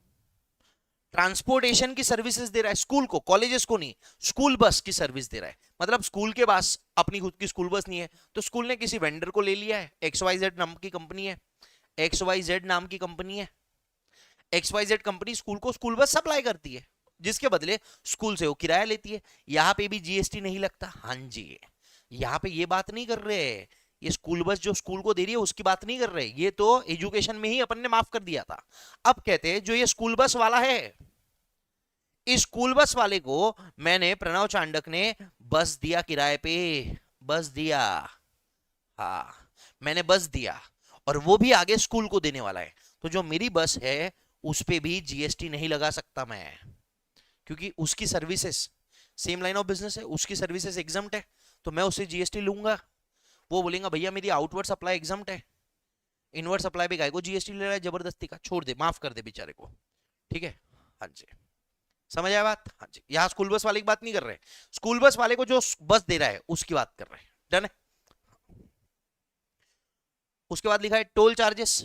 ट्रांसपोर्टेशन की सर्विसेज दे रहा है, स्कूल को, कॉलेजेस को नहीं, स्कूल बस की सर्विस दे रहा है। मतलब स्कूल के पास अपनी खुद की स्कूल बस नहीं है तो स्कूल ने किसी वेंडर को ले लिया है, XYZ नाम की कंपनी है, XYZ नाम की कंपनी है, XYZ कंपनी स्कूल को स्कूल बस सप्लाई करती है, जिसके बदले स्कूल से वो किराया लेती है। यहां पे भी जीएसटी नहीं लगता। हाँ जी, यहाँ पे ये बात नहीं कर रहे, ये स्कूल बस जो स्कूल को दे रही है उसकी बात नहीं कर रहे, ये तो एजुकेशन में ही अपन ने माफ कर दिया था। अब कहते हैं जो ये स्कूल बस वाला है, इस स्कूल बस वाले को मैंने, प्रणव चांडक ने बस दिया किराए पे, बस दिया, हाँ, मैंने बस दिया, और वो भी आगे स्कूल को देने वाला है, तो जो मेरी बस है उस पे भी जीएसटी नहीं लगा सकता मैं, क्योंकि उसकी services same line of business है, उसकी सर्विसेज एग्जम्प्ट है, तो मैं उससे जीएसटी लूंगा। वो बोलेगा भैया मेरी आउटवर्ड सप्लाई एग्जम्प्ट है, इनवर्ड सप्लाई पे गाय को जीएसटी ले रहा है जबरदस्ती का, छोड़ दे, माफ कर दे बेचारे को। ठीक है, हाँ जी, समझ आया बात? हाँ जी, यहाँ स्कूल बस वाले की बात नहीं कर रहे, स्कूल बस वाले को जो बस दे रहा है उसकी बात कर रहे हैं। डन है? उसके बाद लिखा है टोल चार्जेस।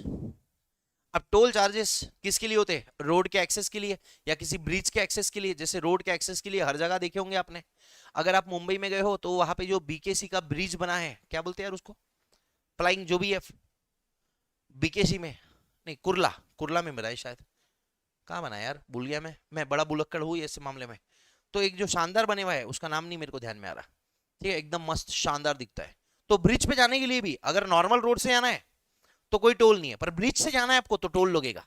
अब टोल चार्जेस किसके लिए होते हैं? रोड के एक्सेस के लिए या किसी ब्रिज के एक्सेस के लिए। जैसे रोड के एक्सेस के लिए हर जगह देखे होंगे आपने, अगर आप मुंबई में गए हो तो वहां पे जो बीकेसी का ब्रिज बना है, क्या बोलते हैं यार उसको, फ्लाइंग जो भी है, बीकेसी में नहीं, कुर्ला, कुर्ला में बना है शायद, कहाँ बना है यार, भूल गया मैं बड़ा बुलक्कड़ हूँ इस मामले में, तो एक जो शानदार बने हुआ है उसका नाम नहीं मेरे को ध्यान में आ रहा, ठीक है, एकदम मस्त शानदार दिखता है। तो ब्रिज पे जाने के लिए भी अगर नॉर्मल रोड से जाना है तो कोई टोल नहीं है, पर ब्रिज से जाना है आपको तो टोल लगेगा।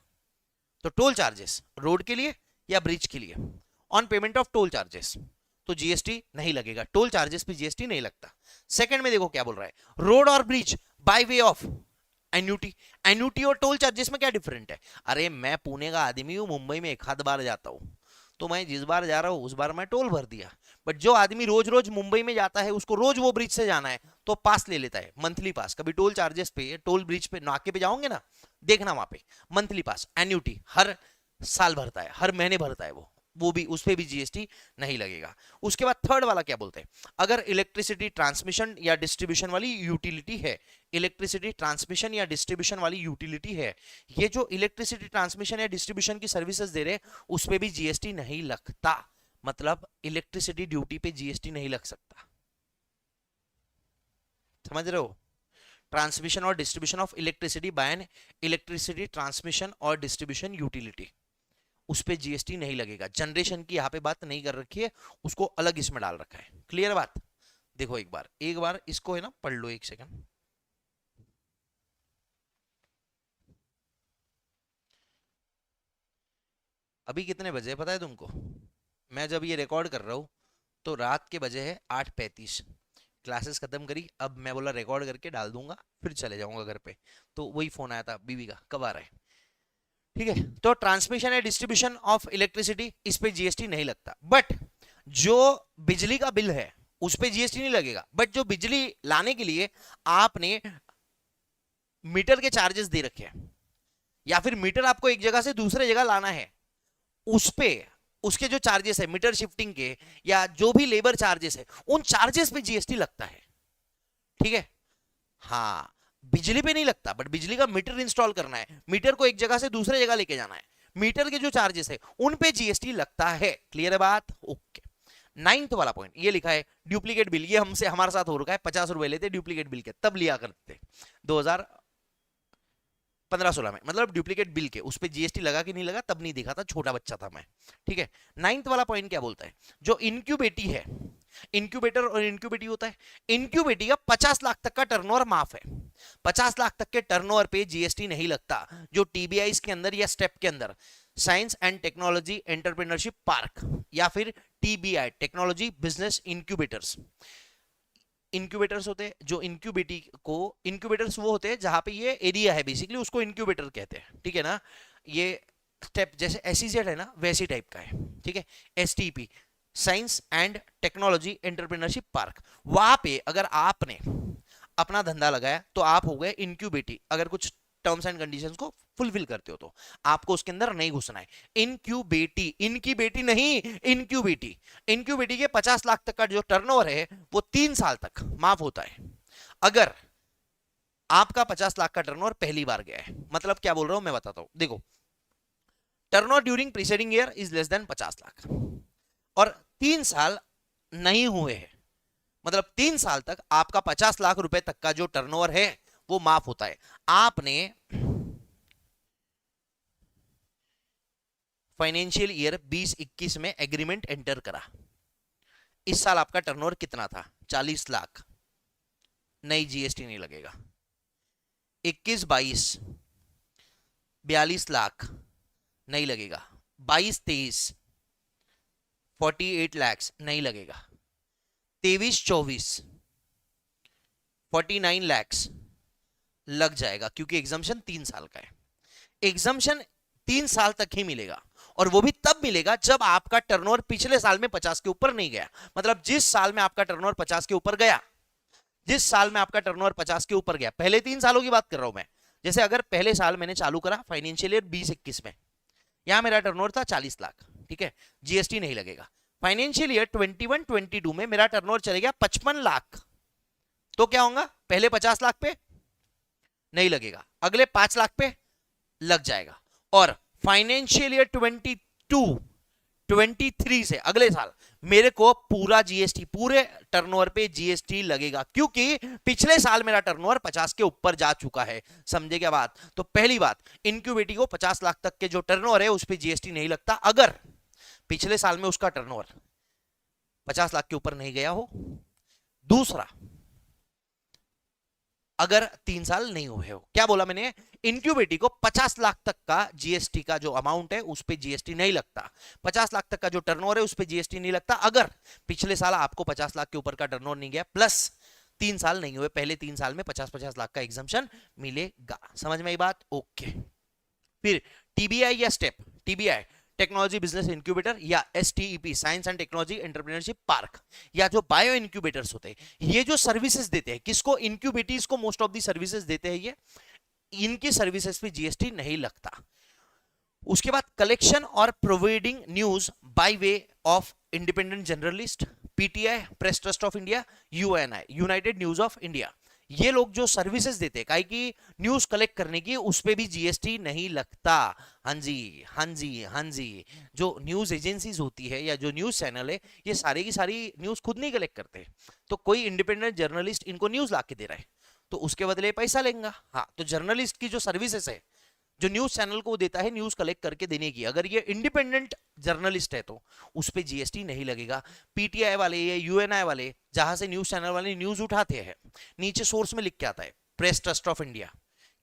तो टोल चार्जेस रोड के लिए या ब्रिज के लिए, on payment of toll charges तो जीएसटी नहीं लगेगा, टोल चार्जेस पे जीएसटी नहीं लगता। सेकंड में देखो क्या बोल रहा है, रोड और bridge bye way of annuity. Annuity और टोल चार्जेस में क्या डिफरेंट है? अरे मैं पुणे का आदमी हूं, मुंबई में एक आध बार जाता हूं, तो मैं जिस बार जा रहा हूं उस बार मैं टोल भर दिया। बट जो आदमी रोज रोज मुंबई में जाता है उसको रोज वो ब्रिज से जाना है तो पास ले लेता है, मंथली पास। कभी टोल चार्जेस पे, टोल ब्रिज पे नाके पे जाओगे ना, देखना वहां पे मंथली पास एन्यूटी हर साल भरता है, हर महीने भरता है वो भी, उस पे भी जीएसटी नहीं लगेगा। उसके बाद थर्ड वाला क्या बोलते हैं, अगर इलेक्ट्रिसिटी ट्रांसमिशन या डिस्ट्रीब्यूशन वाली यूटिलिटी है, इलेक्ट्रिसिटी ट्रांसमिशन या डिस्ट्रीब्यूशन वाली यूटिलिटी है, ये जो इलेक्ट्रिसिटी ट्रांसमिशन या डिस्ट्रीब्यूशन की सर्विसेज दे रहे उस पे भी जीएसटी नहीं लगता। मतलब इलेक्ट्रिसिटी ड्यूटी पे जीएसटी नहीं लग सकता, समझ रहे हो? ट्रांसमिशन और distribution of electricity bye N electricity transmission और डिस्ट्रीब्यूशन यूटिलिटी, उस पे जीएसटी नहीं लगेगा। जनरेशन की यहां पे बात नहीं कर रखी है, उसको अलग इसमें डाल रखा है। क्लियर बात? देखो एक बार इसको है ना पढ़ लो, एक सेकंड। अभी कितने बजे पता है तुमको? मैं जब ये रिकॉर्ड कर रहा हूं तो रात के बजे है 8:35। क्लासेस खत्म करी, अब मैं बोला रिकॉर्ड करके डाल दूंगा फिर चले जाऊंगा घर पे, तो वही फोन आया था बीवी का, कब आ रहा है? ठीक है, तो ट्रांसमिशन या डिस्ट्रीब्यूशन ऑफ इलेक्ट्रिसिटी इस पे जीएसटी नहीं लगता। बट जो बिजली का बिल है उस पे जीएसटी नहीं लगेगा। बट जो बिजली लाने के लिए आपने मीटर के चार्जेस दे रखे हैं, या फिर मीटर आपको एक जगह से दूसरे जगह लाना है, उस पे उसके जो चार्जेस है मीटर शिफ्टिंग के या जो भी लेबर चार्जेस है, उन चार्जेस पे जीएसटी लगता है। ठीक है, हाँ, बिजली पे नहीं लगता, बट बिजली का मीटर इंस्टॉल करना है, मीटर को एक जगह से दूसरे जगह लेके जाना है, मीटर के जो चार्जेस है उन पे जीएसटी लगता है। क्लियर है बात? ओके। नाइन्थ वाला पॉइंट ये लिखा है डुप्लीकेट बिल, ये हमसे हमारे साथ हो रखा है। 50 रुपए लेते डुप्लीकेट बिल के, तब लिया करते 2015-16 में, मतलब डुप्लीकेट बिल के उस पे जीएसटी लगा कि नहीं लगा तब नहीं देखा था, छोटा बच्चा था मैं। ठीक है, नाइन्थ वाला पॉइंट क्या बोलता है, जो इनक्यूबेटी है, इनक्यूबेटर और इनक्यूबेटी होता है, इनक्यूबेटी का 50 लाख तक का टर्नओवर माफ है। 50 लाख तक के टर्नओवर पे जीएसटी नहीं लगता। जो टीबीआई के अंदर या स्टेप के अंदर science and technology entrepreneurship park या फिर TBI technology business incubators, incubators होते हैं जो इनक्यूबेटी को, इंक्यूबेटर्स वो होते हैं जहां पे ये एरिया है बेसिकली, उसको इंक्यूबेटर कहते हैं। ठीक है ना, ये स्टेप जैसे एसईजेड है ना वैसी टाइप का है। ठीक है, STP science and technology entrepreneurship park, वहां पे अगर आपने अपना धंधा लगाया तो आप हो गए इनक्यूबेटी, अगर कुछ टर्म्स एंड कंडीशंस को फुलफिल करते हो तो आपको उसके अंदर नहीं घुसना है। इनक्यूबेटी, इनकी बेटी नहीं, इनक्यूबेटी। इनक्यूबेटी के 50 लाख तक का जो टर्नओवर है वो 3 साल तक माफ होता है, अगर आपका 50 लाख का टर्नओवर पहली बार गया है। मतलब क्या बोल रहा हूं मैं बताता हूं, देखो, turnover during preceding year is less than 50 lakh और 3 साल नहीं हुए हैं, मतलब 3 साल तक आपका 50 लाख रुपए तक का जो टर्नओवर है वो माफ होता है। आपने फाइनेंशियल ईयर 20-21 में एग्रीमेंट एंटर करा, इस साल आपका टर्नओवर कितना था? 40 लाख, नई जीएसटी नहीं लगेगा। 21-22 42 लाख नहीं लगेगा। 22-23 48 लाख नहीं लगेगा। 23-24 49 लाख लग जाएगा, क्योंकि एग्जम्पशन 3 साल का है। एग्जम्पशन 3 साल तक ही मिलेगा और वो भी तब मिलेगा जब आपका टर्नओवर पिछले साल में 50 के ऊपर नहीं गया। मतलब जिस साल में आपका टर्नओवर 50 के ऊपर गया, जिस साल में आपका टर्नओवर 50 के ऊपर गया, पहले 3 सालों की बात कर रहा हूं मैं। जैसे अगर पहले साल मैंने चालू करा फाइनेंशियल ईयर 20-21 में, यहां मेरा टर्नओवर था 40 लाख, ठीक है, जीएसटी नहीं लगेगा। फाइनेंशियल ईयर 21-22 में मेरा टर्नओवर चलेगा 55 लाख, तो क्या होगा? पहले 50 लाख पे नहीं लगेगा, अगले 5 लाख पे लग जाएगा। और फाइनेंशियल ईयर 22-23 से अगले साल मेरे को पूरा जीएसटी, पूरे टर्नओवर पे जीएसटी लगेगा, क्योंकि पिछले साल मेरा टर्नओवर 50 के ऊपर जा चुका है। समझे क्या बात? तो पहली बात, इनक्यूबेटी को 50 लाख तक के जो टर्नओवर है उस पर जीएसटी नहीं लगता, अगर पिछले साल में उसका टर्नओवर 50 लाख के ऊपर नहीं गया हो। दूसरा, अगर 3 साल नहीं हुए हो। क्या बोला मैंने? इनक्यूबेटी को 50 लाख तक का जीएसटी का जो अमाउंट है उस पे जीएसटी नहीं लगता। 50 लाख तक का जो टर्नओवर है उस पे जीएसटी नहीं लगता अगर पिछले साल आपको 50 लाख के ऊपर का टर्नओवर नहीं गया, प्लस 3 साल नहीं हुए, पहले 3 साल में 50-50 लाख का एग्जम्पशन मिलेगा। समझ में आई बात? ओके। फिर टीबीआई या STEP, TBI technology business incubator, या STEP science and technology entrepreneurship park, या जो बायो इंक्यूबेटर्स होते हैं, ये जो सर्विसेज देते हैं, किसको? इंक्यूबेटीज को मोस्ट ऑफ दी सर्विसेज देते हैं ये, इनकी सर्विसेज पे जीएसटी नहीं लगता। उसके बाद कलेक्शन और providing news bye way of independent journalist, PTI, press trust of India, Uni, United news of India, ये लोग जो सर्विसेज देते हैं काहे की न्यूज कलेक्ट करने की, उस पे भी जीएसटी नहीं लगता। हाँ जी, हाँ जी, हाँ जी। जो न्यूज एजेंसीज होती है या जो न्यूज चैनल है, ये सारी की सारी न्यूज खुद नहीं कलेक्ट करते, तो कोई इंडिपेंडेंट जर्नलिस्ट इनको न्यूज ला के दे रहा है, तो उसके बदले पैसा लेगा। हाँ, तो जर्नलिस्ट की जो सर्विसेज है, जो न्यूज चैनल को देता है न्यूज कलेक्ट करके देने की, अगर ये इंडिपेंडेंट जर्नलिस्ट है तो उस पे जीएसटी नहीं लगेगा। पीटीआई वाले या यूएनआई वाले, जहां से न्यूज चैनल वाले न्यूज उठाते हैं, नीचे सोर्स में लिख के आता है प्रेस ट्रस्ट ऑफ इंडिया,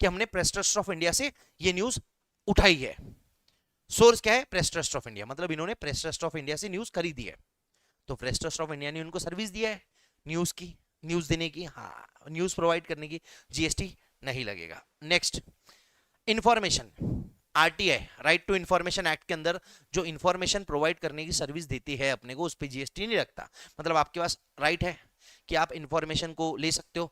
कि हमने प्रेस ट्रस्ट ऑफ इंडिया से ये न्यूज उठाई है। सोर्स क्या है? प्रेस ट्रस्ट ऑफ इंडिया, मतलब इन्होंने प्रेस ट्रस्ट ऑफ इंडिया से न्यूज खरीदी है, तो प्रेस ट्रस्ट ऑफ इंडिया ने उनको सर्विस दिया है न्यूज की, न्यूज देने की, हाँ, न्यूज प्रोवाइड करने की, जीएसटी नहीं लगेगा। Next, information, RTI right to information act के अंदर जो इंफॉर्मेशन प्रोवाइड करने की सर्विस देती है अपने को, उस पर जीएसटी नहीं लगता। मतलब आपके पास राइट है कि आप इंफॉर्मेशन को ले सकते हो,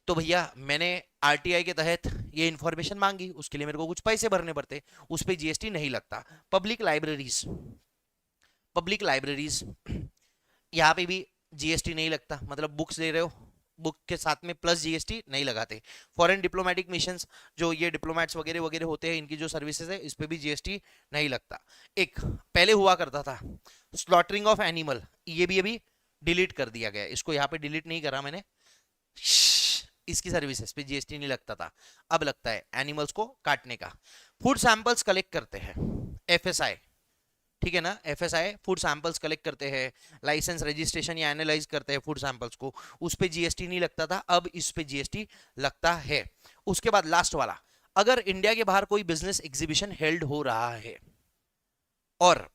तो भैया मैंने आरटीआई के तहत ये इंफॉर्मेशन मांगी, उसके लिए मेरे को कुछ पैसे भरने पड़ते, उस पर जीएसटी नहीं लगता। पब्लिक लाइब्रेरीज, पब्लिक लाइब्रेरीज, यहाँ पे भी जीएसटी नहीं लगता, मतलब बुक्स ले रहे हो, बुक के साथ में प्लस जीएसटी नहीं लगाते। फॉरेन डिप्लोमेटिक मिशंस, जो ये डिप्लोमेट्स वगैरह वगैरह होते हैं, इनकी जो सर्विसेज है, इस पे भी जीएसटी नहीं लगता। एक पहले हुआ करता था स्लॉटरिंग ऑफ एनिमल, ये भी अभी डिलीट कर दिया गया, इसको यहाँ पे डिलीट नहीं करा मैंने, इसकी सर्विसेज पे जीएसटी नहीं लगता था, अब लगता है एनिमल्स को काटने का। फूड सैंपल्स कलेक्ट करते हैं, एफएसआई, ठीक है ना, एफएसआई फूड सैंपल्स कलेक्ट करते हैं, लाइसेंस रजिस्ट्रेशन या एनालाइज करते हैं फूड सैंपल्स को, उस पे जीएसटी नहीं लगता था, अब इस पे जीएसटी लगता है। उसके बाद लास्ट वाला, अगर इंडिया के बाहर कोई बिजनेस एग्जीबिशन हेल्ड हो रहा है और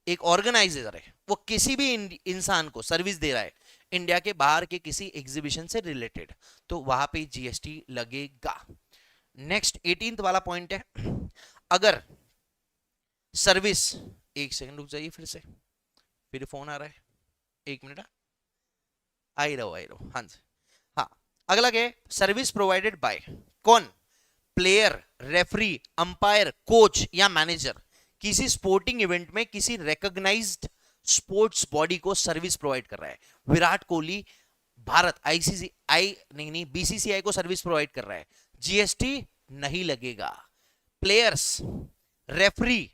एक ऑर्गेनाइजर है, वो किसी भी इंसान को सर्विस दे रहा है इंडिया के बाहर के किसी एग्जीबिशन से रिलेटेड, तो वहां पे जीएसटी लगेगा। नेक्स्ट 18th वाला पॉइंट है, अगर सर्विस, एक सेकंड रुक जाइए, फिर फोन आ रहा है, एक मिनट, आई रहो, हाँ जी, हाँ। अगला क्या है? सर्विस प्रोवाइडेड बाय, कौन? प्लेयर, रेफरी, अंपायर, कोच या मैनेजर किसी स्पोर्टिंग इवेंट में किसी रिकॉग्नाइज्ड स्पोर्ट्स बॉडी को सर्विस प्रोवाइड कर रहा है। विराट कोहली भारत आईसीसीआई नहीं बीसीसीआई को सर्विस प्रोवाइड कर रहा है, जीएसटी नहीं लगेगा। प्लेयर्स, रेफरी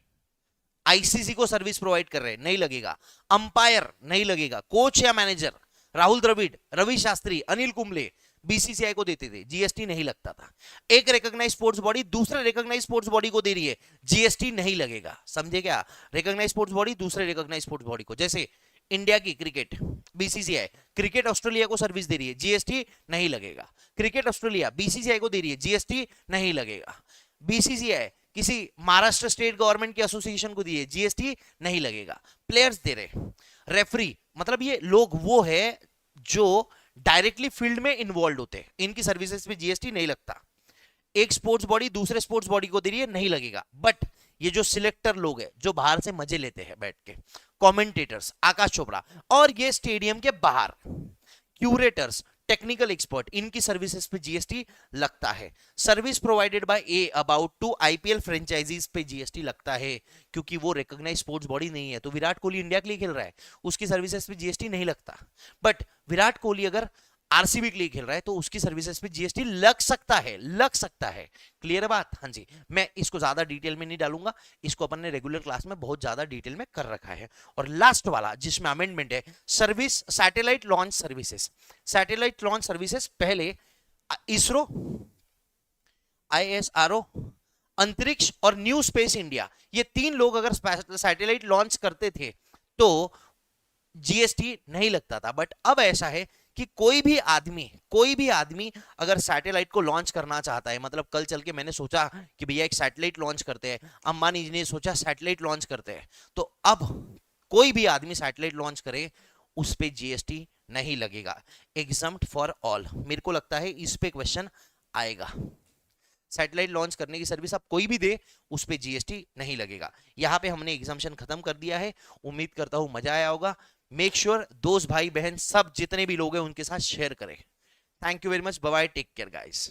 आईसीसी को सर्विस प्रोवाइड कर रहे हैं, नहीं लगेगा। अंपायर नहीं लगेगा। कोच या मैनेजर राहुल द्रविड़, रवि शास्त्री, अनिल कुंबले बीसीसीआई को देते थे, जीएसटी नहीं लगता था। एक रिकॉग्नाइज्ड स्पोर्ट्स बॉडी दूसरे रिकॉग्नाइज्ड स्पोर्ट्स बॉडी को दे रही है, जीएसटी नहीं लगेगा। समझे क्या? रिकॉग्नाइज्ड स्पोर्ट्स बॉडी दूसरे रिकॉग्नाइज्ड स्पोर्ट्स बॉडी को, जैसे इंडिया की क्रिकेट बीसीसीआई क्रिकेट ऑस्ट्रेलिया को सर्विस दे रही है, जीएसटी नहीं लगेगा। क्रिकेट ऑस्ट्रेलिया बीसीसीआई को दे रही है, जीएसटी नहीं लगेगा। बीसीसीआई किसी महाराष्ट्र स्टेट गवर्नमेंट की एसोसिएशन को दी है, जीएसटी नहीं लगेगा। प्लेयर्स दे रहे, रेफरी, मतलब ये लोग वो है जो डायरेक्टली फील्ड में इन्वॉल्व होते हैं, इनकी सर्विसेज पे जीएसटी नहीं लगता। एक स्पोर्ट्स बॉडी दूसरे स्पोर्ट्स बॉडी को दे रही है, नहीं लगेगा। बट ये जो सिलेक्टर लोग हैं जो बाहर से मजे लेते हैं बैठ के, कमेंटेटर्स आकाश चोपड़ा, और ये स्टेडियम के बाहर क्यूरेटर्स, टेक्निकल एक्सपर्ट, इनकी सर्विसेज पे जीएसटी लगता है। Service provided by a about to IPL franchisees पे जीएसटी लगता है, क्योंकि वो रिकॉग्नाइज्ड स्पोर्ट्स बॉडी नहीं है। तो विराट कोहली इंडिया के लिए खेल रहा है, उसकी सर्विसेज पे जीएसटी नहीं लगता। बट विराट कोहली अगर आरसीबी के लिए खेल रहा है तो उसकी सर्विसेज पे जीएसटी लग सकता है, लग सकता है। क्लियर है बात? हाँ जी। मैं इसको ज्यादा डिटेल में नहीं डालूंगा, इसको अपन ने रेगुलर क्लास में बहुत ज्यादा डिटेल में कर रखा है। और लास्ट वाला जिसमें अमेंडमेंट है, service satellite launch services. Satellite launch services पहले इसरो, आईएसआरओ, अंतरिक्ष और न्यू स्पेस इंडिया, ये तीन लोग अगर सैटेलाइट लॉन्च करते थे तो जीएसटी नहीं लगता था, बट अब ऐसा है कि कोई भी आदमी अगर सैटेलाइट को लॉन्च करना चाहता है, मतलब कल चल के मैंने सोचा कि भैया एक सैटेलाइट लॉन्च करते हैं, अंबानी जी ने सोचा सैटेलाइट लॉन्च करते हैं, तो अब कोई भी आदमी सैटेलाइट लॉन्च करे उस पे जीएसटी नहीं लगेगा, एग्जम्प्ट फॉर ऑल। मेरे को लगता है इस पे क्वेश्चन आएगा। सैटेलाइट लॉन्च करने की सर्विस आप कोई भी दे, उस पे जीएसटी नहीं लगेगा। यहाँ पे हमने एग्जाम्शन खत्म कर दिया है। उम्मीद करता हूं मजा आया होगा। मेक श्योर दोस्त भाई बहन सब जितने भी लोग हैं उनके साथ शेयर करें। Thank you very much, bye bye, take care guys.